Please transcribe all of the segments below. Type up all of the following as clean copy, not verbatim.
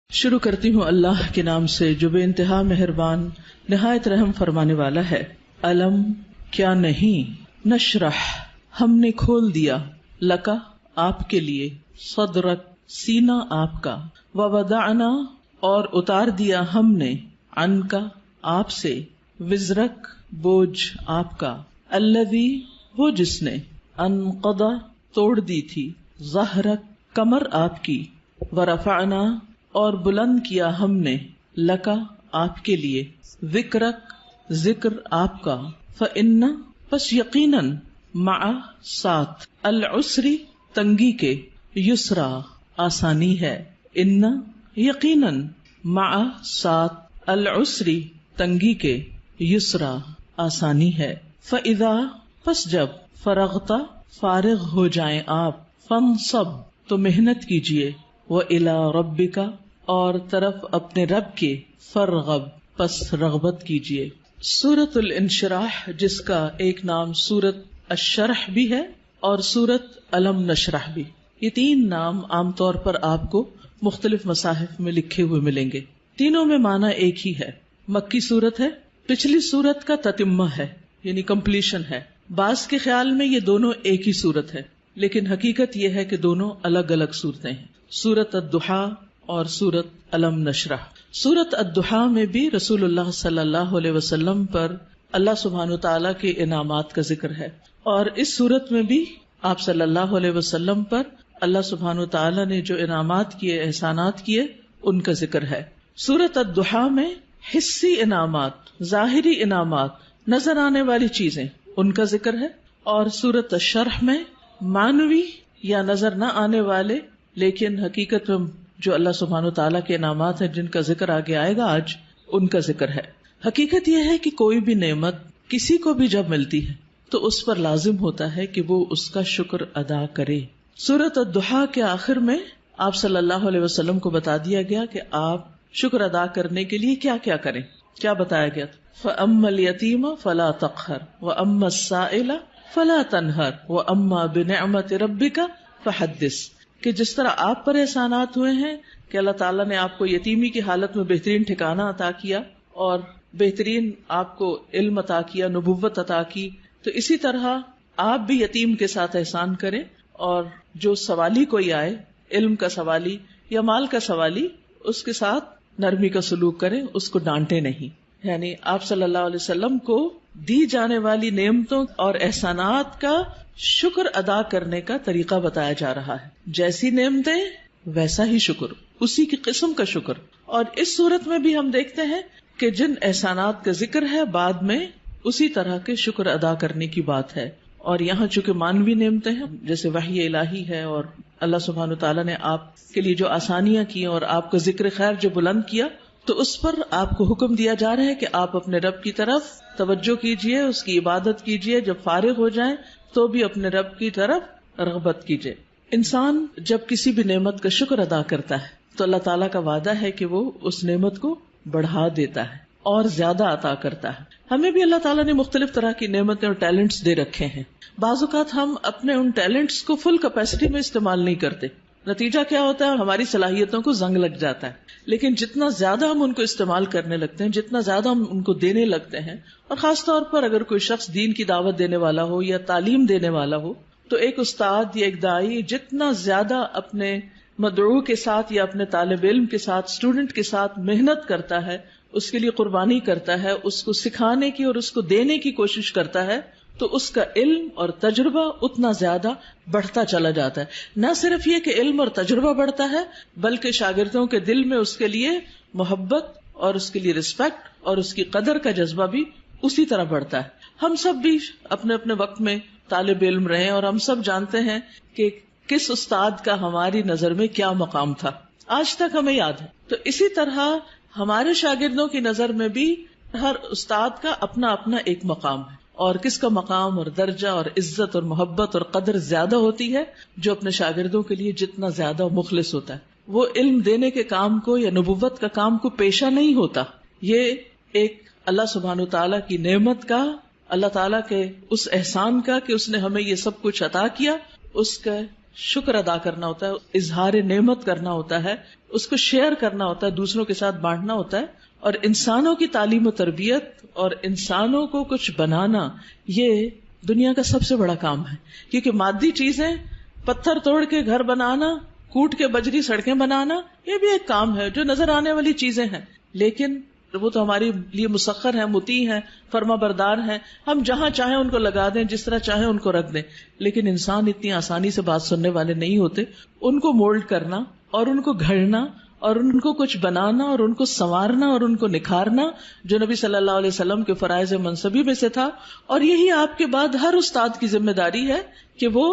شروع کرتی ہوں اللہ کے نام سے جو بے انتہا مہربان نہایت رحم فرمانے والا ہے۔ علم کیا نہیں، نشرح ہم نے کھول دیا، لکا آپ کے لیے، صدرک سینہ آپ کا، ووضعنا اور اتار دیا ہم نے، عنکا آپ سے، وزرک بوجھ آپ کا، الذی وہ جس نے، انقضا توڑ دی تھی، ظہرک کمر آپ کی، ورفعنا اور بلند کیا ہم نے، لکا آپ کے لیے، ذکرک ذکر آپ کا، فإن پس یقیناً، مع ساتھ، العسری تنگی کے، یسرا آسانی ہے، ان یقیناً، مع ساتھ، العسری تنگی کے، یسرا آسانی ہے، فإذا پس جب، فرغت فارغ ہو جائیں آپ، فانصب تو محنت کیجئے، وإلی ربک اور طرف اپنے رب کے، فرغب پس رغبت کیجئے۔ سورۃ الانشراح جس کا ایک نام سورۃ الشرح بھی ہے اور سورۃ الم نشرح بھی، یہ تین نام عام طور پر آپ کو مختلف مصاحف میں لکھے ہوئے ملیں گے۔ تینوں میں معنی ایک ہی ہے، مکی سورت ہے، پچھلی سورت کا تتمہ ہے یعنی کمپلیشن ہے۔ بعض کے خیال میں یہ دونوں ایک ہی سورت ہے، لیکن حقیقت یہ ہے کہ دونوں الگ الگ سورتیں ہیں، سورۃ الضحیٰ اور سورۃ الم نشرح۔ سورۃ الضحیٰ میں بھی رسول اللہ صلی اللہ علیہ وسلم پر اللہ سبحانہ وتعالیٰ کے انعامات کا ذکر ہے، اور اس سورت میں بھی آپ صلی اللہ علیہ وسلم پر اللہ سبحانہ وتعالیٰ نے جو انعامات کیے، احسانات کیے، ان کا ذکر ہے۔ سورۃ الضحیٰ میں حسی انعامات، ظاہری انعامات، نظر آنے والی چیزیں، ان کا ذکر ہے، اور سورۃ الشرح میں معنوی یا نظر نہ آنے والے لیکن حقیقت میں جو اللہ سبحانہ وتعالیٰ کے انعامات ہیں جن کا ذکر آگے آئے گا آج، ان کا ذکر ہے۔ حقیقت یہ ہے کہ کوئی بھی نعمت کسی کو بھی جب ملتی ہے تو اس پر لازم ہوتا ہے کہ وہ اس کا شکر ادا کرے۔ سورۃ الضحیٰ کے آخر میں آپ صلی اللہ علیہ وسلم کو بتا دیا گیا کہ آپ شکر ادا کرنے کے لیے کیا کیا کریں۔ کیا بتایا گیا؟ فَأَمَّا الْيَتِيمَ فَلَا تَقْهَرْ وَأَمَّا السَّائِلَ فَلَا تَنْهَرْ وَأَمَّا بِنِعْمَةِ رَبِّكَ فَحَدِّثْ، کہ جس طرح آپ پر احسانات ہوئے ہیں کہ اللہ تعالیٰ نے آپ کو یتیمی کی حالت میں بہترین ٹھکانہ عطا کیا اور بہترین آپ کو علم عطا کیا، نبوت عطا کی، تو اسی طرح آپ بھی یتیم کے ساتھ احسان کریں، اور جو سوالی کوئی آئے، علم کا سوالی یا مال کا سوالی، اس کے ساتھ نرمی کا سلوک کریں، اس کو ڈانٹے نہیں۔ یعنی آپ صلی اللہ علیہ وسلم کو دی جانے والی نعمتوں اور احسانات کا شکر ادا کرنے کا طریقہ بتایا جا رہا ہے، جیسی نعمتیں ویسا ہی شکر، اسی کی قسم کا شکر۔ اور اس صورت میں بھی ہم دیکھتے ہیں کہ جن احسانات کا ذکر ہے بعد میں اسی طرح کے شکر ادا کرنے کی بات ہے، اور یہاں چونکہ مانوی نعمتیں ہیں جیسے وحی الہی ہے، اور اللہ سبحانہ وتعالیٰ نے آپ کے لیے جو آسانیاں کی اور آپ کا ذکر خیر جو بلند کیا، تو اس پر آپ کو حکم دیا جا رہا ہے کہ آپ اپنے رب کی طرف توجہ کیجئے، اس کی عبادت کیجئے، جب فارغ ہو جائیں تو بھی اپنے رب کی طرف رغبت کیجئے۔ انسان جب کسی بھی نعمت کا شکر ادا کرتا ہے تو اللہ تعالیٰ کا وعدہ ہے کہ وہ اس نعمت کو بڑھا دیتا ہے اور زیادہ عطا کرتا ہے۔ ہمیں بھی اللہ تعالیٰ نے مختلف طرح کی نعمتیں اور ٹیلنٹس دے رکھے ہیں، بعض اوقات ہم اپنے ان ٹیلنٹس کو فل کیپیسٹی میں استعمال نہیں کرتے، نتیجہ کیا ہوتا ہے؟ ہماری صلاحیتوں کو زنگ لگ جاتا ہے۔ لیکن جتنا زیادہ ہم ان کو استعمال کرنے لگتے ہیں، جتنا زیادہ ہم ان کو دینے لگتے ہیں، اور خاص طور پر اگر کوئی شخص دین کی دعوت دینے والا ہو یا تعلیم دینے والا ہو، تو ایک استاد یا ایک داعی جتنا زیادہ اپنے مدعو کے ساتھ یا اپنے طالب علم کے ساتھ، اسٹوڈنٹ کے ساتھ محنت کرتا ہے، اس کے لیے قربانی کرتا ہے، اس کو سکھانے کی اور اس کو دینے کی کوشش کرتا ہے، تو اس کا علم اور تجربہ اتنا زیادہ بڑھتا چلا جاتا ہے۔ نہ صرف یہ کہ علم اور تجربہ بڑھتا ہے، بلکہ شاگردوں کے دل میں اس کے لیے محبت اور اس کے لیے رسپیکٹ اور اس کی قدر کا جذبہ بھی اسی طرح بڑھتا ہے۔ ہم سب بھی اپنے اپنے وقت میں طالب علم رہے، اور ہم سب جانتے ہیں کہ کس استاد کا ہماری نظر میں کیا مقام تھا، آج تک ہمیں یاد ہے۔ تو اسی طرح ہمارے شاگردوں کی نظر میں بھی ہر استاد کا اپنا اپنا ایک مقام ہے، اور کس کا مقام اور درجہ اور عزت اور محبت اور قدر زیادہ ہوتی ہے؟ جو اپنے شاگردوں کے لیے جتنا زیادہ مخلص ہوتا ہے، وہ علم دینے کے کام کو یا نبوت کا کام کو پیشہ نہیں ہوتا۔ یہ ایک اللہ سبحانہ تعالیٰ کی نعمت کا، اللہ تعالیٰ کے اس احسان کا کہ اس نے ہمیں یہ سب کچھ عطا کیا، اس کا شکر ادا کرنا ہوتا ہے، اظہار نعمت کرنا ہوتا ہے، اس کو شیئر کرنا ہوتا ہے، دوسروں کے ساتھ بانٹنا ہوتا ہے. اور انسانوں کی تعلیم و تربیت اور انسانوں کو کچھ بنانا یہ دنیا کا سب سے بڑا کام ہے. کیونکہ مادی چیزیں، پتھر توڑ کے گھر بنانا، کوٹ کے بجری سڑکیں بنانا، یہ بھی ایک کام ہے جو نظر آنے والی چیزیں ہیں، لیکن وہ تو ہمارے لیے مسخر ہیں، مطیع ہیں، فرما بردار ہیں. ہم جہاں چاہیں ان کو لگا دیں، جس طرح چاہیں ان کو رکھ دیں. لیکن انسان اتنی آسانی سے بات سننے والے نہیں ہوتے. ان کو مولڈ کرنا اور ان کو گھڑنا اور ان کو کچھ بنانا اور ان کو سنوارنا اور ان کو نکھارنا، جو نبی صلی اللہ علیہ وسلم کے فرائض منصبی میں سے تھا. اور یہی آپ کے بعد ہر استاد کی ذمہ داری ہے کہ وہ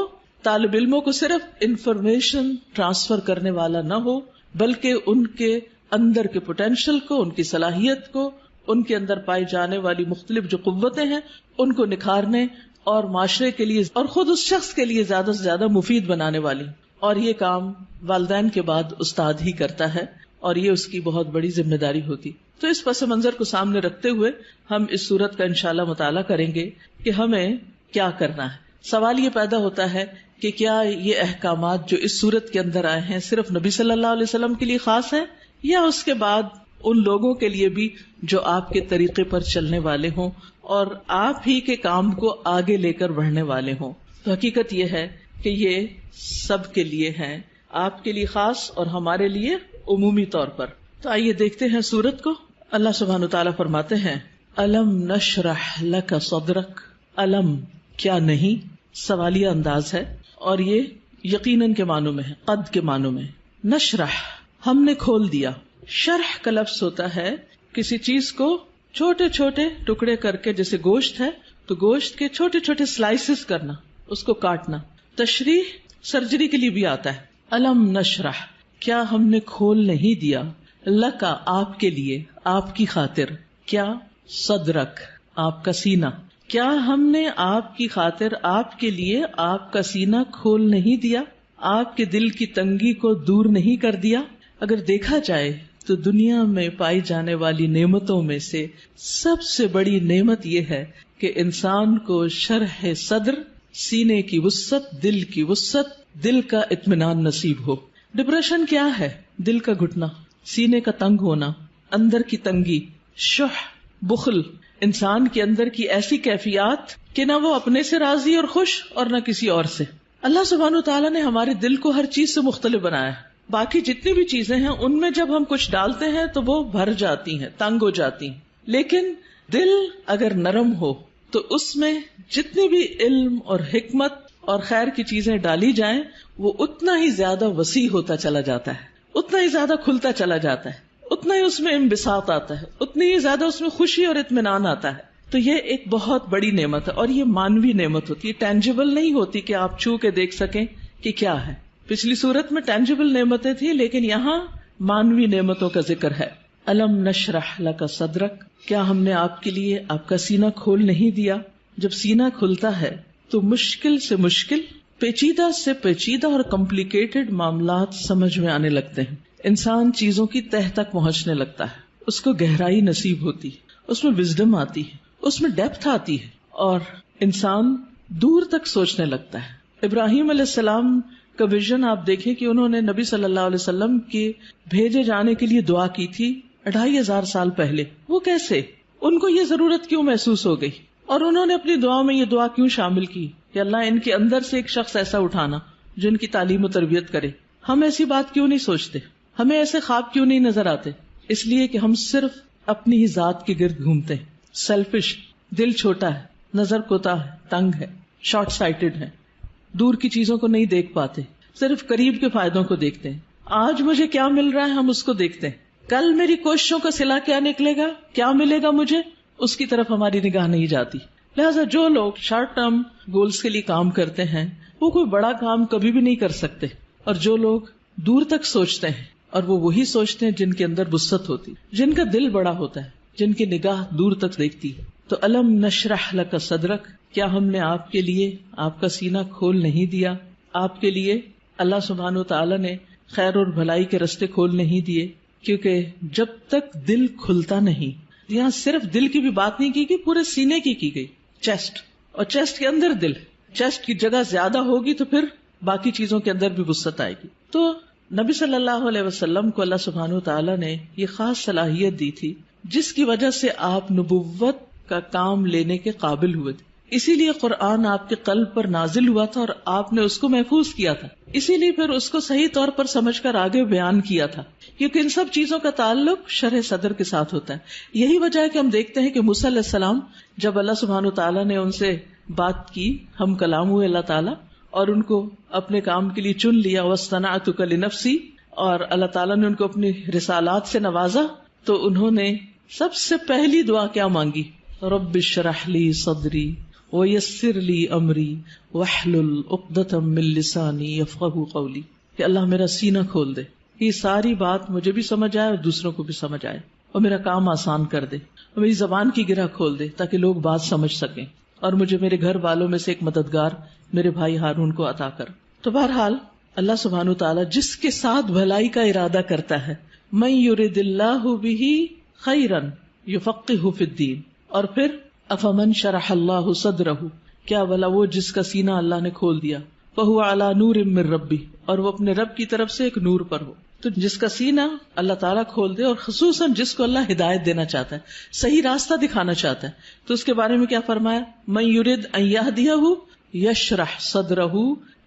طالب علموں کو صرف انفارمیشن ٹرانسفر کرنے والا نہ ہو، بلکہ ان کے اندر کے پوٹینشل کو، ان کی صلاحیت کو، ان کے اندر پائی جانے والی مختلف جو قوتیں ہیں ان کو نکھارنے اور معاشرے کے لیے اور خود اس شخص کے لیے زیادہ سے زیادہ مفید بنانے والی. اور یہ کام والدین کے بعد استاد ہی کرتا ہے اور یہ اس کی بہت بڑی ذمہ داری ہوتی. تو اس پس منظر کو سامنے رکھتے ہوئے ہم اس صورت کا انشاءاللہ مطالعہ کریں گے کہ ہمیں کیا کرنا ہے. سوال یہ پیدا ہوتا ہے کہ کیا یہ احکامات جو اس صورت کے اندر آئے ہیں صرف نبی صلی اللہ علیہ وسلم کے لیے خاص ہیں یا اس کے بعد ان لوگوں کے لیے بھی جو آپ کے طریقے پر چلنے والے ہوں اور آپ ہی کے کام کو آگے لے کر بڑھنے والے ہوں. تو حقیقت یہ ہے کہ یہ سب کے لیے ہیں، آپ کے لیے خاص اور ہمارے لیے عمومی طور پر. تو آئیے دیکھتے ہیں سورت کو. اللہ سبحانہ وتعالیٰ فرماتے ہیں الم نشرح لک صدرک. الم کیا نہیں، سوالیہ انداز ہے اور یہ یقیناً کے معنوں میں ہے، قد کے معنوں میں. نشرح ہم نے کھول دیا. شرح کا لفظ ہوتا ہے کسی چیز کو چھوٹے چھوٹے ٹکڑے کر کے، جیسے گوشت ہے تو گوشت کے چھوٹے چھوٹے سلائسز کرنا، اس کو کاٹنا. تشریح سرجری کے لیے بھی آتا ہے. الم نشرح کیا ہم نے کھول نہیں دیا، لکا آپ کے لیے، آپ کی خاطر، کیا صدرک آپ کا سینہ، کیا ہم نے آپ کی خاطر، آپ کے لیے آپ کا سینہ کھول نہیں دیا، آپ کے دل کی تنگی کو دور نہیں کر دیا. اگر دیکھا جائے تو دنیا میں پائی جانے والی نعمتوں میں سے سب سے بڑی نعمت یہ ہے کہ انسان کو شرح صدر، سینے کی وسعت، دل کی وسعت، دل کا اطمینان نصیب ہو. ڈپریشن کیا ہے؟ دل کا گھٹنا، سینے کا تنگ ہونا، اندر کی تنگی، شح، بخل، انسان کے اندر کی ایسی کیفیات کہ نہ وہ اپنے سے راضی اور خوش اور نہ کسی اور سے. اللہ سبحانہ وتعالیٰ نے ہمارے دل کو ہر چیز سے مختلف بنایا ہے. باقی جتنی بھی چیزیں ہیں ان میں جب ہم کچھ ڈالتے ہیں تو وہ بھر جاتی ہیں، تنگ ہو جاتی ہیں. لیکن دل اگر نرم ہو تو اس میں جتنی بھی علم اور حکمت اور خیر کی چیزیں ڈالی جائیں وہ اتنا ہی زیادہ وسیع ہوتا چلا جاتا ہے، اتنا ہی زیادہ کھلتا چلا جاتا ہے، اتنا ہی اس میں انبساط آتا ہے، اتنی ہی زیادہ اس میں خوشی اور اطمینان آتا ہے. تو یہ ایک بہت بڑی نعمت ہے اور یہ مانوی نعمت ہوتی ہے، ٹینجیبل نہیں ہوتی کہ آپ چھو کے دیکھ سکیں کہ کیا ہے. پچھلی صورت میں ٹینجیبل نعمتیں تھیں لیکن یہاں مانوی نعمتوں کا ذکر ہے. الم نشرح لک صدرک کیا ہم نے آپ کے لیے آپ کا سینہ کھول نہیں دیا. جب سینہ کھلتا ہے تو مشکل سے مشکل، پیچیدہ سے پیچیدہ اور کمپلیکیٹڈ معاملات سمجھ میں آنے لگتے ہیں. انسان چیزوں کی تہ تک پہنچنے لگتا ہے، اس کو گہرائی نصیب ہوتی ہے، اس میں وزڈم آتی ہے، اس میں ڈیپتھ آتی ہے اور انسان دور تک سوچنے لگتا ہے. ابراہیم علیہ السلام کا ویژن آپ دیکھیں کہ انہوں نے نبی صلی اللہ علیہ وسلم کے بھیجے جانے کے لیے دعا کی تھی 2500 سال پہلے. وہ کیسے، ان کو یہ ضرورت کیوں محسوس ہو گئی اور انہوں نے اپنی دعا میں یہ دعا کیوں شامل کی کہ اللہ ان کے اندر سے ایک شخص ایسا اٹھانا جو ان کی تعلیم و تربیت کرے. ہم ایسی بات کیوں نہیں سوچتے، ہمیں ایسے خواب کیوں نہیں نظر آتے؟ اس لیے کہ ہم صرف اپنی ہی ذات کے گرد گھومتے ہیں. سیلفش، دل چھوٹا ہے، نظر کوتا ہے، تنگ ہے، شارٹ سائٹڈ ہے، دور کی چیزوں کو نہیں دیکھ پاتے، صرف قریب کے فائدوں کو دیکھتے ہیں. آج مجھے کیا مل رہا ہے ہم اس کو دیکھتے ہیں، کل میری کوششوں کا صلہ کیا نکلے گا، کیا ملے گا مجھے، اس کی طرف ہماری نگاہ نہیں جاتی. لہٰذا جو لوگ شارٹ ٹرم گولز کے لیے کام کرتے ہیں وہ کوئی بڑا کام کبھی بھی نہیں کر سکتے، اور جو لوگ دور تک سوچتے ہیں اور وہ وہی سوچتے ہیں جن کے اندر وسعت ہوتی، جن کا دل بڑا ہوتا ہے، جن کی نگاہ دور تک دیکھتی. تو الم نشرح لک صدرک کیا ہم نے آپ کے لیے آپ کا سینہ کھول نہیں دیا. آپ کے لیے اللہ سبحانہ وتعالی نے خیر اور بھلائی کے رستے کھول نہیں دیے، کیونکہ جب تک دل کھلتا نہیں، یہاں صرف دل کی بھی بات نہیں کی گئی، پورے سینے کی گئی، چیسٹ، اور چیسٹ کے اندر دل. چیسٹ کی جگہ زیادہ ہوگی تو پھر باقی چیزوں کے اندر بھی وسعت آئے گی. تو نبی صلی اللہ علیہ وسلم کو اللہ سبحانہ وتعالی نے یہ خاص صلاحیت دی تھی جس کی وجہ سے آپ نبوت کا کام لینے کے قابل ہوئے تھے. اسی لیے قرآن آپ کے قلب پر نازل ہوا تھا اور آپ نے اس کو محفوظ کیا تھا. اسی لیے پھر اس کو صحیح طور پر سمجھ کر آگے بیان کیا تھا، کیونکہ ان سب چیزوں کا تعلق شرح صدر کے ساتھ ہوتا ہے. یہی وجہ ہے کہ ہم دیکھتے ہیں کہ موسیٰ علیہ السلام جب اللہ سبحانہ وتعالی نے ان سے بات کی، ہم کلام ہوئے اللہ تعالیٰ، اور ان کو اپنے کام کے لیے چن لیا، وَاصْطَنَعْتُكَ لِنَفْسِي، اور اللہ تعالیٰ نے ان کو اپنی رسالات سے نوازا، تو انہوں نے سب سے پہلی دعا کیا مانگی؟ رب اشرح لی صدری ویسر لی امری واحلل عقدۃ من لسانی یفقہوا قولی، کہ اللہ میرا سینہ کھول دے، یہ ساری بات مجھے بھی سمجھ آئے اور دوسروں کو بھی سمجھ آئے، اور میرا کام آسان کر دے، اور میری زبان کی گرہ کھول دے تاکہ لوگ بات سمجھ سکیں، اور مجھے میرے گھر والوں میں سے ایک مددگار میرے بھائی ہارون کو عطا کر. تو بہرحال اللہ سبحانہ وتعالی جس کے ساتھ بھلائی کا ارادہ کرتا ہے، من یرد اللہ بہ خیرا یفقہہ فی الدین، اور پھر افمن شرح اللہ صدرہ، کیا بھلا وہ جس کا سینہ اللہ نے کھول دیا، فہو علی نور من ربہ، اور وہ اپنے رب کی طرف سے ایک نور پر ہو. تو جس کا سینہ اللہ تعالیٰ کھول دے، اور خصوصاً جس کو اللہ ہدایت دینا چاہتا ہے، صحیح راستہ دکھانا چاہتا ہے، تو اس کے بارے میں کیا فرمایا؟ من یرد ان یہدیہ یشرح صدرہ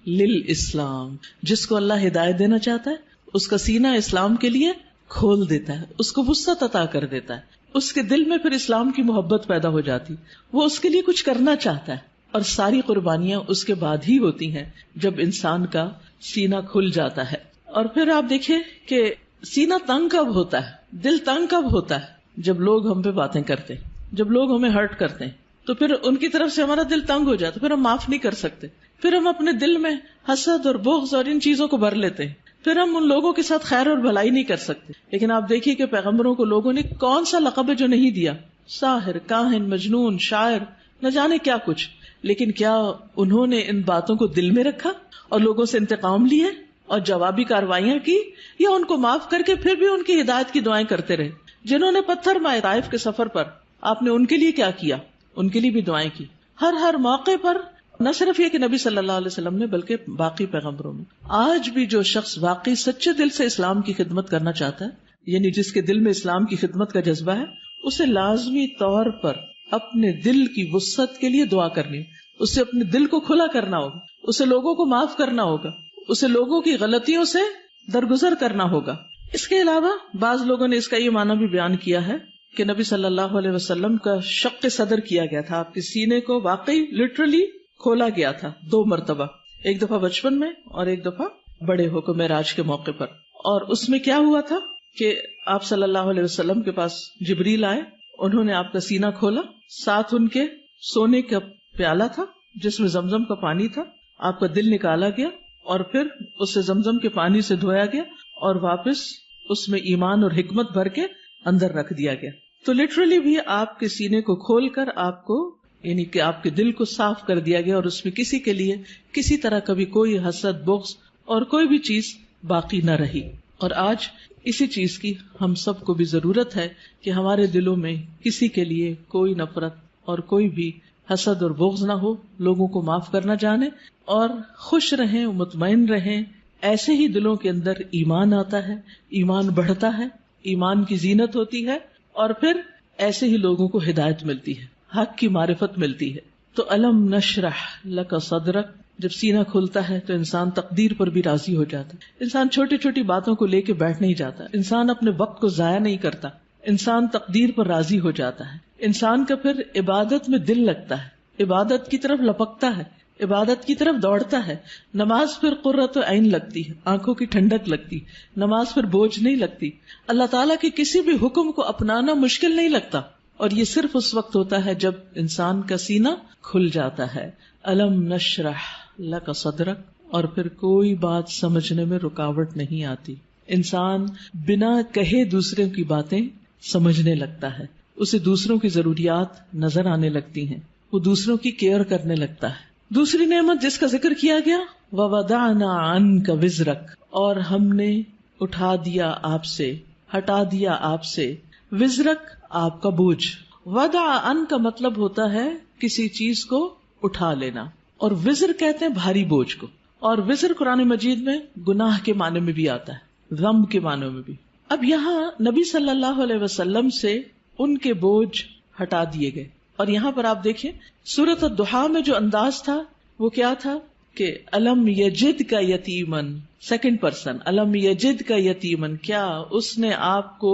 للاسلام، جس کو اللہ ہدایت دینا چاہتا ہے اس کا سینہ اسلام کے لیے کھول دیتا ہے، اس کو وسعت عطا کر دیتا ہے، اس کے دل میں پھر اسلام کی محبت پیدا ہو جاتی، وہ اس کے لیے کچھ کرنا چاہتا ہے. اور ساری قربانیاں اس کے بعد ہی ہوتی ہیں جب انسان کا سینہ کھل جاتا ہے. اور پھر آپ دیکھیں کہ سینہ تنگ کب ہوتا ہے، دل تنگ کب ہوتا ہے؟ جب لوگ ہم پہ باتیں کرتے ہیں، جب لوگ ہمیں ہرٹ کرتے ہیں، تو پھر ان کی طرف سے ہمارا دل تنگ ہو جاتا، پھر ہم معاف نہیں کر سکتے، پھر ہم اپنے دل میں حسد اور بغض اور ان چیزوں کو بھر لیتے ہیں، پھر ہم ان لوگوں کے ساتھ خیر اور بھلائی نہیں کر سکتے. لیکن آپ دیکھیے کہ پیغمبروں کو لوگوں نے کون سا لقب ہے جو نہیں دیا، ساحر، کاہن، مجنون، شاعر، نہ جانے کیا کچھ، لیکن کیا انہوں نے ان باتوں کو دل میں رکھا اور لوگوں سے انتقام لیے اور جوابی کاروائیاں کی، یا ان کو معاف کر کے پھر بھی ان کی ہدایت کی دعائیں کرتے رہے؟ جنہوں نے پتھر مارے طائف کے سفر پر، آپ نے ان کے لیے کیا کیا؟ ان کے لیے بھی دعائیں کی. ہر موقع پر، نہ صرف یہ کہ نبی صلی اللہ علیہ وسلم نے بلکہ باقی پیغمبروں میں. آج بھی جو شخص واقعی سچے دل سے اسلام کی خدمت کرنا چاہتا ہے، یعنی جس کے دل میں اسلام کی خدمت کا جذبہ ہے، اسے لازمی طور پر اپنے دل کی وسعت کے لیے دعا کرنی، اسے اپنے دل کو کھلا کرنا ہوگا، اسے لوگوں کو معاف کرنا ہوگا، اسے لوگوں کی غلطیوں سے درگزر کرنا ہوگا. اس کے علاوہ بعض لوگوں نے اس کا یہ معنی بھی بیان کیا ہے کہ نبی صلی اللہ علیہ وسلم کا شق صدر کیا گیا تھا، آپ کے سینے کو واقعی لٹرلی کھولا گیا تھا 2 مرتبہ، ایک دفعہ بچپن میں اور ایک دفعہ بڑے ہو کر معراج کے موقع پر. اور اس میں کیا ہوا تھا کہ آپ صلی اللہ علیہ وسلم کے پاس جبریل آئے، انہوں نے آپ کا سینہ کھولا، ساتھ ان کے سونے کا پیالہ تھا جس میں زمزم کا پانی تھا، آپ کا دل نکالا گیا اور پھر اسے زمزم کے پانی سے دھویا گیا اور واپس اس میں ایمان اور حکمت بھر کے اندر رکھ دیا گیا. تو لٹرلی بھی آپ کے سینے کو کھول کر آپ کو، یعنی کہ آپ کے دل کو صاف کر دیا گیا، اور اس میں کسی کے لیے کسی طرح کبھی کوئی حسد، بغض اور کوئی بھی چیز باقی نہ رہی. اور آج اسی چیز کی ہم سب کو بھی ضرورت ہے کہ ہمارے دلوں میں کسی کے لیے کوئی نفرت اور کوئی بھی حسد اور بغض نہ ہو، لوگوں کو معاف کرنا جانے اور خوش رہیں، مطمئن رہیں. ایسے ہی دلوں کے اندر ایمان آتا ہے، ایمان بڑھتا ہے، ایمان کی زینت ہوتی ہے، اور پھر ایسے ہی لوگوں کو ہدایت ملتی ہے، حق کی معرفت ملتی ہے. تو الم نشرح لک صدرک، جب سینہ کھلتا ہے تو انسان تقدیر پر بھی راضی ہو جاتا ہے، انسان چھوٹی چھوٹی باتوں کو لے کے بیٹھ نہیں جاتا، انسان اپنے وقت کو ضائع نہیں کرتا، انسان تقدیر پر راضی ہو جاتا ہے. انسان کا پھر عبادت میں دل لگتا ہے، عبادت کی طرف لپکتا ہے، عبادت کی طرف دوڑتا ہے. نماز پھر قرۃ عین لگتی ہے، آنکھوں کی ٹھنڈک لگتی، نماز پھر بوجھ نہیں لگتی، اللہ تعالیٰ کے کسی بھی حکم کو اپنانا مشکل نہیں لگتا. اور یہ صرف اس وقت ہوتا ہے جب انسان کا سینہ کھل جاتا ہے. الم نشرح لک صدرک، اور پھر کوئی بات سمجھنے میں رکاوٹ نہیں آتی. انسان بنا کہے دوسروں کی باتیں سمجھنے لگتا ہے، اسے دوسروں کی ضروریات نظر آنے لگتی ہیں، وہ دوسروں کی کیئر کرنے لگتا ہے. دوسری نعمت جس کا ذکر کیا گیا، وَوَضَعْنَا عَنْكَ وِزْرَكَ، اور ہم نے اٹھا دیا آپ سے، ہٹا دیا آپ سے، وزرک آپ کا بوجھ. وضع ان کا مطلب ہوتا ہے کسی چیز کو اٹھا لینا، اور وزر کہتے ہیں بھاری بوجھ کو. اور وزر قرآن مجید میں گناہ کے معنی میں بھی آتا ہے، ذنب کے معنی میں بھی. اب یہاں نبی صلی اللہ علیہ وسلم سے ان کے بوجھ ہٹا دیے گئے. اور یہاں پر آپ دیکھیں سورۃ الضحیٰ میں جو انداز تھا وہ کیا تھا کہ الم یجد کا یتیمن، سیکنڈ پرسن، الم یجد کا یتیمن، کیا اس نے آپ کو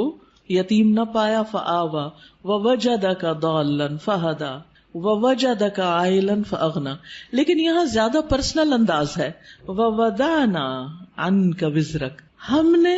یتیم نہ پایا، فآوا ووجدک ضالا فہدی ووجدک عائلا فاغنی. لیکن یہاں زیادہ پرسنل انداز ہے، ووضعنا عنک وزرک، ہم نے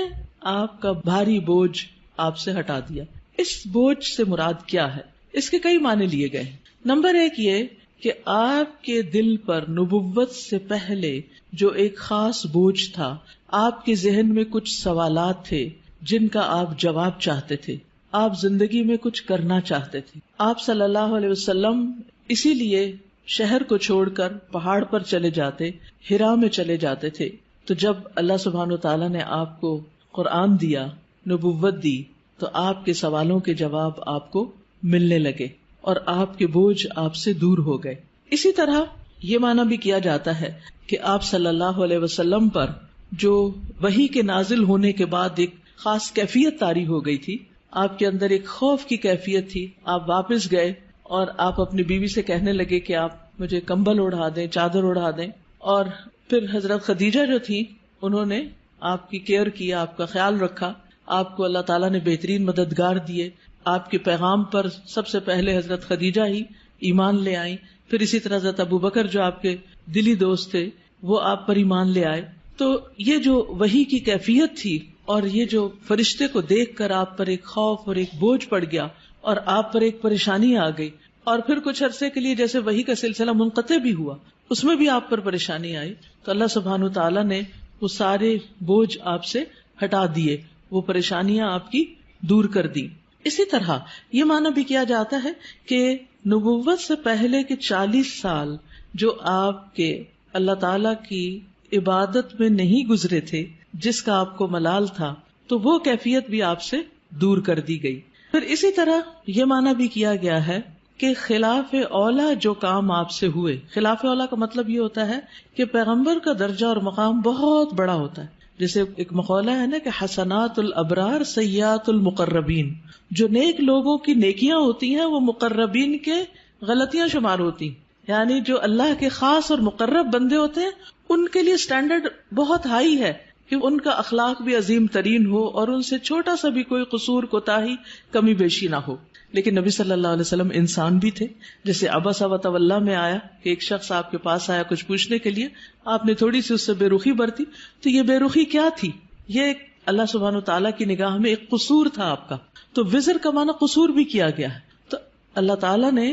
آپ کا بھاری بوجھ آپ سے ہٹا دیا. اس بوجھ سے مراد کیا ہے؟ اس کے کئی معنی لیے گئے. نمبر ایک یہ کہ آپ کے دل پر نبوت سے پہلے جو ایک خاص بوجھ تھا، آپ کے ذہن میں کچھ سوالات تھے جن کا آپ جواب چاہتے تھے، آپ زندگی میں کچھ کرنا چاہتے تھے. آپ صلی اللہ علیہ وسلم اسی لیے شہر کو چھوڑ کر پہاڑ پر چلے جاتے، ہرا میں چلے جاتے تھے. تو جب اللہ سبحانہ وتعالیٰ نے آپ کو قرآن دیا، نبوت دی، تو آپ کے سوالوں کے جواب آپ کو ملنے لگے اور آپ کے بوجھ آپ سے دور ہو گئے. اسی طرح یہ معنی بھی کیا جاتا ہے کہ آپ صلی اللہ علیہ وسلم پر جو وحی کے نازل ہونے کے بعد ایک خاص کیفیت طاری ہو گئی تھی، آپ کے اندر ایک خوف کی کیفیت تھی. آپ واپس گئے اور آپ اپنی بیوی سے کہنے لگے کہ آپ مجھے کمبل اڑا دیں، چادر اڑا دیں. اور پھر حضرت خدیجہ جو تھی انہوں نے آپ کی کیئر کی، آپ کا خیال رکھا. آپ کو اللہ تعالیٰ نے بہترین مددگار دیے. آپ کے پیغام پر سب سے پہلے حضرت خدیجہ ہی ایمان لے آئیں. پھر اسی طرح حضرت ابو بکر جو آپ کے دلی دوست تھے وہ آپ پر ایمان لے آئے. تو یہ جو وحی کی کیفیت تھی اور یہ جو فرشتے کو دیکھ کر آپ پر ایک خوف اور ایک بوجھ پڑ گیا اور آپ پر ایک پریشانی آ گئی، اور پھر کچھ عرصے کے لیے جیسے وحی کا سلسلہ منقطع بھی ہوا، اس میں بھی آپ پر پریشانی آئی. تو اللہ سبحانہ تعالیٰ نے وہ سارے بوجھ آپ سے ہٹا دیے، وہ پریشانیاں آپ کی دور کر دی. اسی طرح یہ معنی بھی کیا جاتا ہے کہ نبوت سے پہلے کے 40 سال جو آپ کے اللہ تعالی کی عبادت میں نہیں گزرے تھے، جس کا آپ کو ملال تھا، تو وہ کیفیت بھی آپ سے دور کر دی گئی. پھر اسی طرح یہ معنی بھی کیا گیا ہے کہ خلاف اولا جو کام آپ سے ہوئے، خلاف اولا کا مطلب یہ ہوتا ہے کہ پیغمبر کا درجہ اور مقام بہت بڑا ہوتا ہے. جیسے ایک مقولہ ہے نا کہ حسنات الابرار سیئات المقربین، جو نیک لوگوں کی نیکیاں ہوتی ہیں وہ مقربین کے غلطیاں شمار ہوتی. یعنی جو اللہ کے خاص اور مقرب بندے ہوتے ہیں ان کے لیے سٹینڈرڈ بہت ہائی ہے کہ ان کا اخلاق بھی عظیم ترین ہو اور ان سے چھوٹا سا بھی کوئی قصور، کوتاہی، کمی بیشی نہ ہو. لیکن نبی صلی اللہ علیہ وسلم انسان بھی تھے. جیسے عبسہ وتولی میں آیا کہ ایک شخص آپ کے پاس آیا کچھ پوچھنے کے لیے، آپ نے تھوڑی سی اس سے بے رخی برتی. تو یہ بے رخی کیا تھی؟ یہ اللہ سبحانہ تعالیٰ کی نگاہ میں ایک قصور تھا آپ کا. تو وزر کا معنی قصور بھی کیا گیا ہے. تو اللہ تعالیٰ نے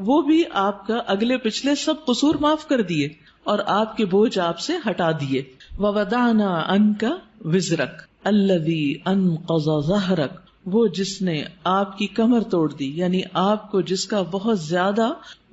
وہ بھی آپ کا اگلے پچھلے سب قصور معاف کر دیے اور آپ کے بوجھ آپ سے ہٹا دیے. وَوَضَعْنَا عَنْكَ وِزْرَكَ الَّذِي أَنْقَضَ ظَهْرَكَ، وہ جس نے آپ کی کمر توڑ دی، یعنی آپ کو جس کا بہت زیادہ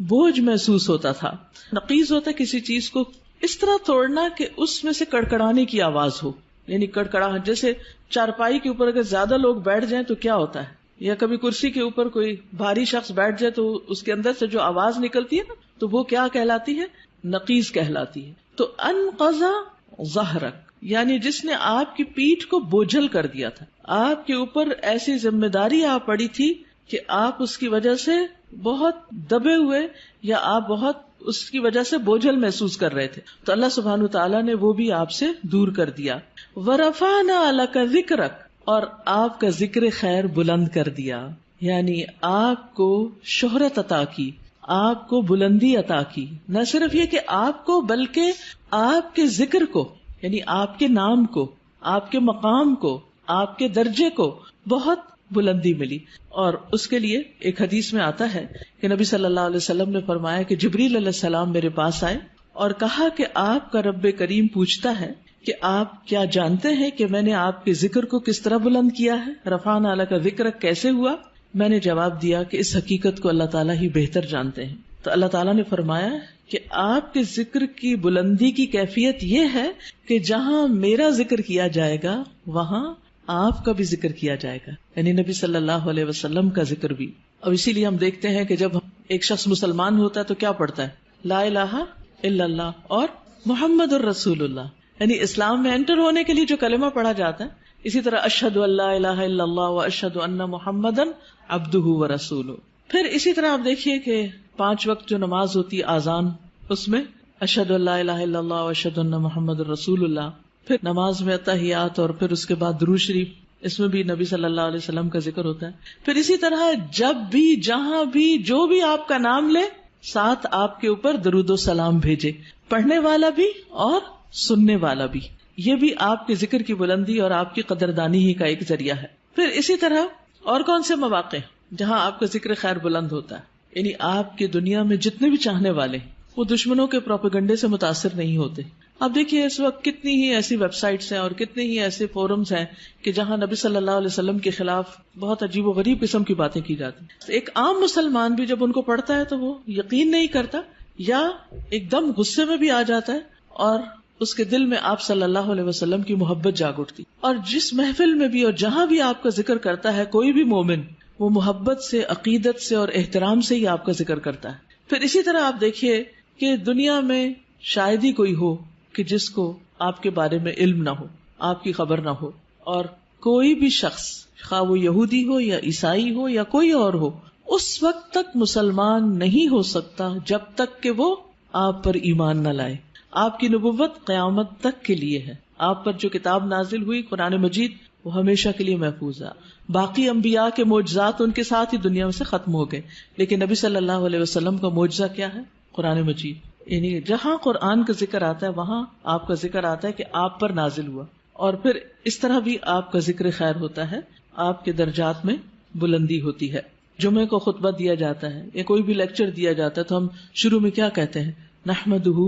بوجھ محسوس ہوتا تھا. نقیض ہوتا ہے کسی چیز کو اس طرح توڑنا کہ اس میں سے کڑکڑانے کی آواز ہو، یعنی کڑکڑاہٹ. جیسے چارپائی کے اوپر اگر زیادہ لوگ بیٹھ جائیں تو کیا ہوتا ہے، یا کبھی کرسی کے اوپر کوئی بھاری شخص بیٹھ جائے تو اس کے اندر سے جو آواز نکلتی ہے نا، تو وہ کیا کہلاتی ہے؟ نقیض کہلاتی ہے. تو انقض ظہرک یعنی جس نے آپ کی پیٹھ کو بوجھل کر دیا تھا، آپ کے اوپر ایسی ذمہ داری آ پڑی تھی کہ آپ اس کی وجہ سے بہت دبے ہوئے یا آپ بہت اس کی وجہ سے بوجھل محسوس کر رہے تھے. تو اللہ سبحانہ تعالیٰ نے وہ بھی آپ سے دور کر دیا. وَرَفَعْنَا لَكَ ذِكْرَكَ، اور آپ کا ذکر خیر بلند کر دیا، یعنی آپ کو شہرت عطا کی، آپ کو بلندی عطا کی. نہ صرف یہ کہ آپ کو، بلکہ آپ کے ذکر کو، یعنی آپ کے نام کو، آپ کے مقام کو، آپ کے درجے کو بہت بلندی ملی. اور اس کے لیے ایک حدیث میں آتا ہے کہ نبی صلی اللہ علیہ وسلم نے فرمایا کہ جبریل علیہ السلام میرے پاس آئے اور کہا کہ آپ کا رب کریم پوچھتا ہے کہ آپ کیا جانتے ہیں کہ میں نے آپ کے ذکر کو کس طرح بلند کیا ہے؟ رفعنا لک ذکرک کیسے ہوا؟ میں نے جواب دیا کہ اس حقیقت کو اللہ تعالیٰ ہی بہتر جانتے ہیں. تو اللہ تعالیٰ نے فرمایا کہ آپ کے ذکر کی بلندی کی کیفیت یہ ہے کہ جہاں میرا ذکر کیا جائے گا وہاں آپ کا بھی ذکر کیا جائے گا، یعنی نبی صلی اللہ علیہ وسلم کا ذکر بھی. اور اسی لیے ہم دیکھتے ہیں کہ جب ایک شخص مسلمان ہوتا ہے تو کیا پڑھتا ہے؟ لا الہ الا اللہ اور محمد الرسول اللہ، یعنی اسلام میں انٹر ہونے کے لیے جو کلمہ پڑھا جاتا ہے. اسی طرح اشہد ان لا الہ الا اللہ و اشہد ان محمدن عبدہ و رسولہ. پھر اسی طرح آپ دیکھیے کہ 5 وقت جو نماز ہوتی ہے آذان، اس میں اشہد ان لا الہ الا اللہ و اشہد ان محمد الرسول اللہ. پھر نماز میں اتحیات اور پھر اس کے بعد درود شریف، اس میں بھی نبی صلی اللہ علیہ وسلم کا ذکر ہوتا ہے. پھر اسی طرح جب بھی جہاں بھی جو بھی آپ کا نام لے ساتھ آپ کے اوپر درود و سلام بھیجے، پڑھنے والا بھی اور سننے والا بھی. یہ بھی آپ کے ذکر کی بلندی اور آپ کی قدردانی ہی کا ایک ذریعہ ہے. پھر اسی طرح اور کون سے مواقع جہاں آپ کا ذکر خیر بلند ہوتا ہے؟ یعنی آپ کی دنیا میں جتنے بھی چاہنے والے وہ دشمنوں کے پروپیگنڈے سے متاثر نہیں ہوتے. اب دیکھیے اس وقت کتنی ہی ایسی ویب سائٹس ہیں اور کتنے ہی ایسے فورمز ہیں کہ جہاں نبی صلی اللہ علیہ وسلم کے خلاف بہت عجیب و غریب قسم کی باتیں کی جاتی ہیں. ایک عام مسلمان بھی جب ان کو پڑھتا ہے تو وہ یقین نہیں کرتا یا ایک دم غصے میں بھی آ جاتا ہے اور اس کے دل میں آپ صلی اللہ علیہ وسلم کی محبت جاگ اٹھتی. اور جس محفل میں بھی اور جہاں بھی آپ کا ذکر کرتا ہے کوئی بھی مومن، وہ محبت سے، عقیدت سے اور احترام سے ہی آپ کا ذکر کرتا ہے. پھر اسی طرح آپ دیکھیے کہ دنیا میں شاید ہی کوئی ہو کہ جس کو آپ کے بارے میں علم نہ ہو، آپ کی خبر نہ ہو. اور کوئی بھی شخص، خواہ وہ یہودی ہو یا عیسائی ہو یا کوئی اور ہو، اس وقت تک مسلمان نہیں ہو سکتا جب تک کہ وہ آپ پر ایمان نہ لائے. آپ کی نبوت قیامت تک کے لیے ہے. آپ پر جو کتاب نازل ہوئی قرآن مجید، وہ ہمیشہ کے لیے محفوظ ہے. باقی انبیاء کے معجزات ان کے ساتھ ہی دنیا سے ختم ہو گئے، لیکن نبی صلی اللہ علیہ وسلم کا معجزہ کیا ہے؟ قرآن مجید. یعنی جہاں قرآن کا ذکر آتا ہے وہاں آپ کا ذکر آتا ہے کہ آپ پر نازل ہوا. اور پھر اس طرح بھی آپ کا ذکر خیر ہوتا ہے، آپ کے درجات میں بلندی ہوتی ہے. جمعے کو خطبہ دیا جاتا ہے یا کوئی بھی لیکچر دیا جاتا ہے تو ہم شروع میں کیا کہتے ہیں؟ نحمدہ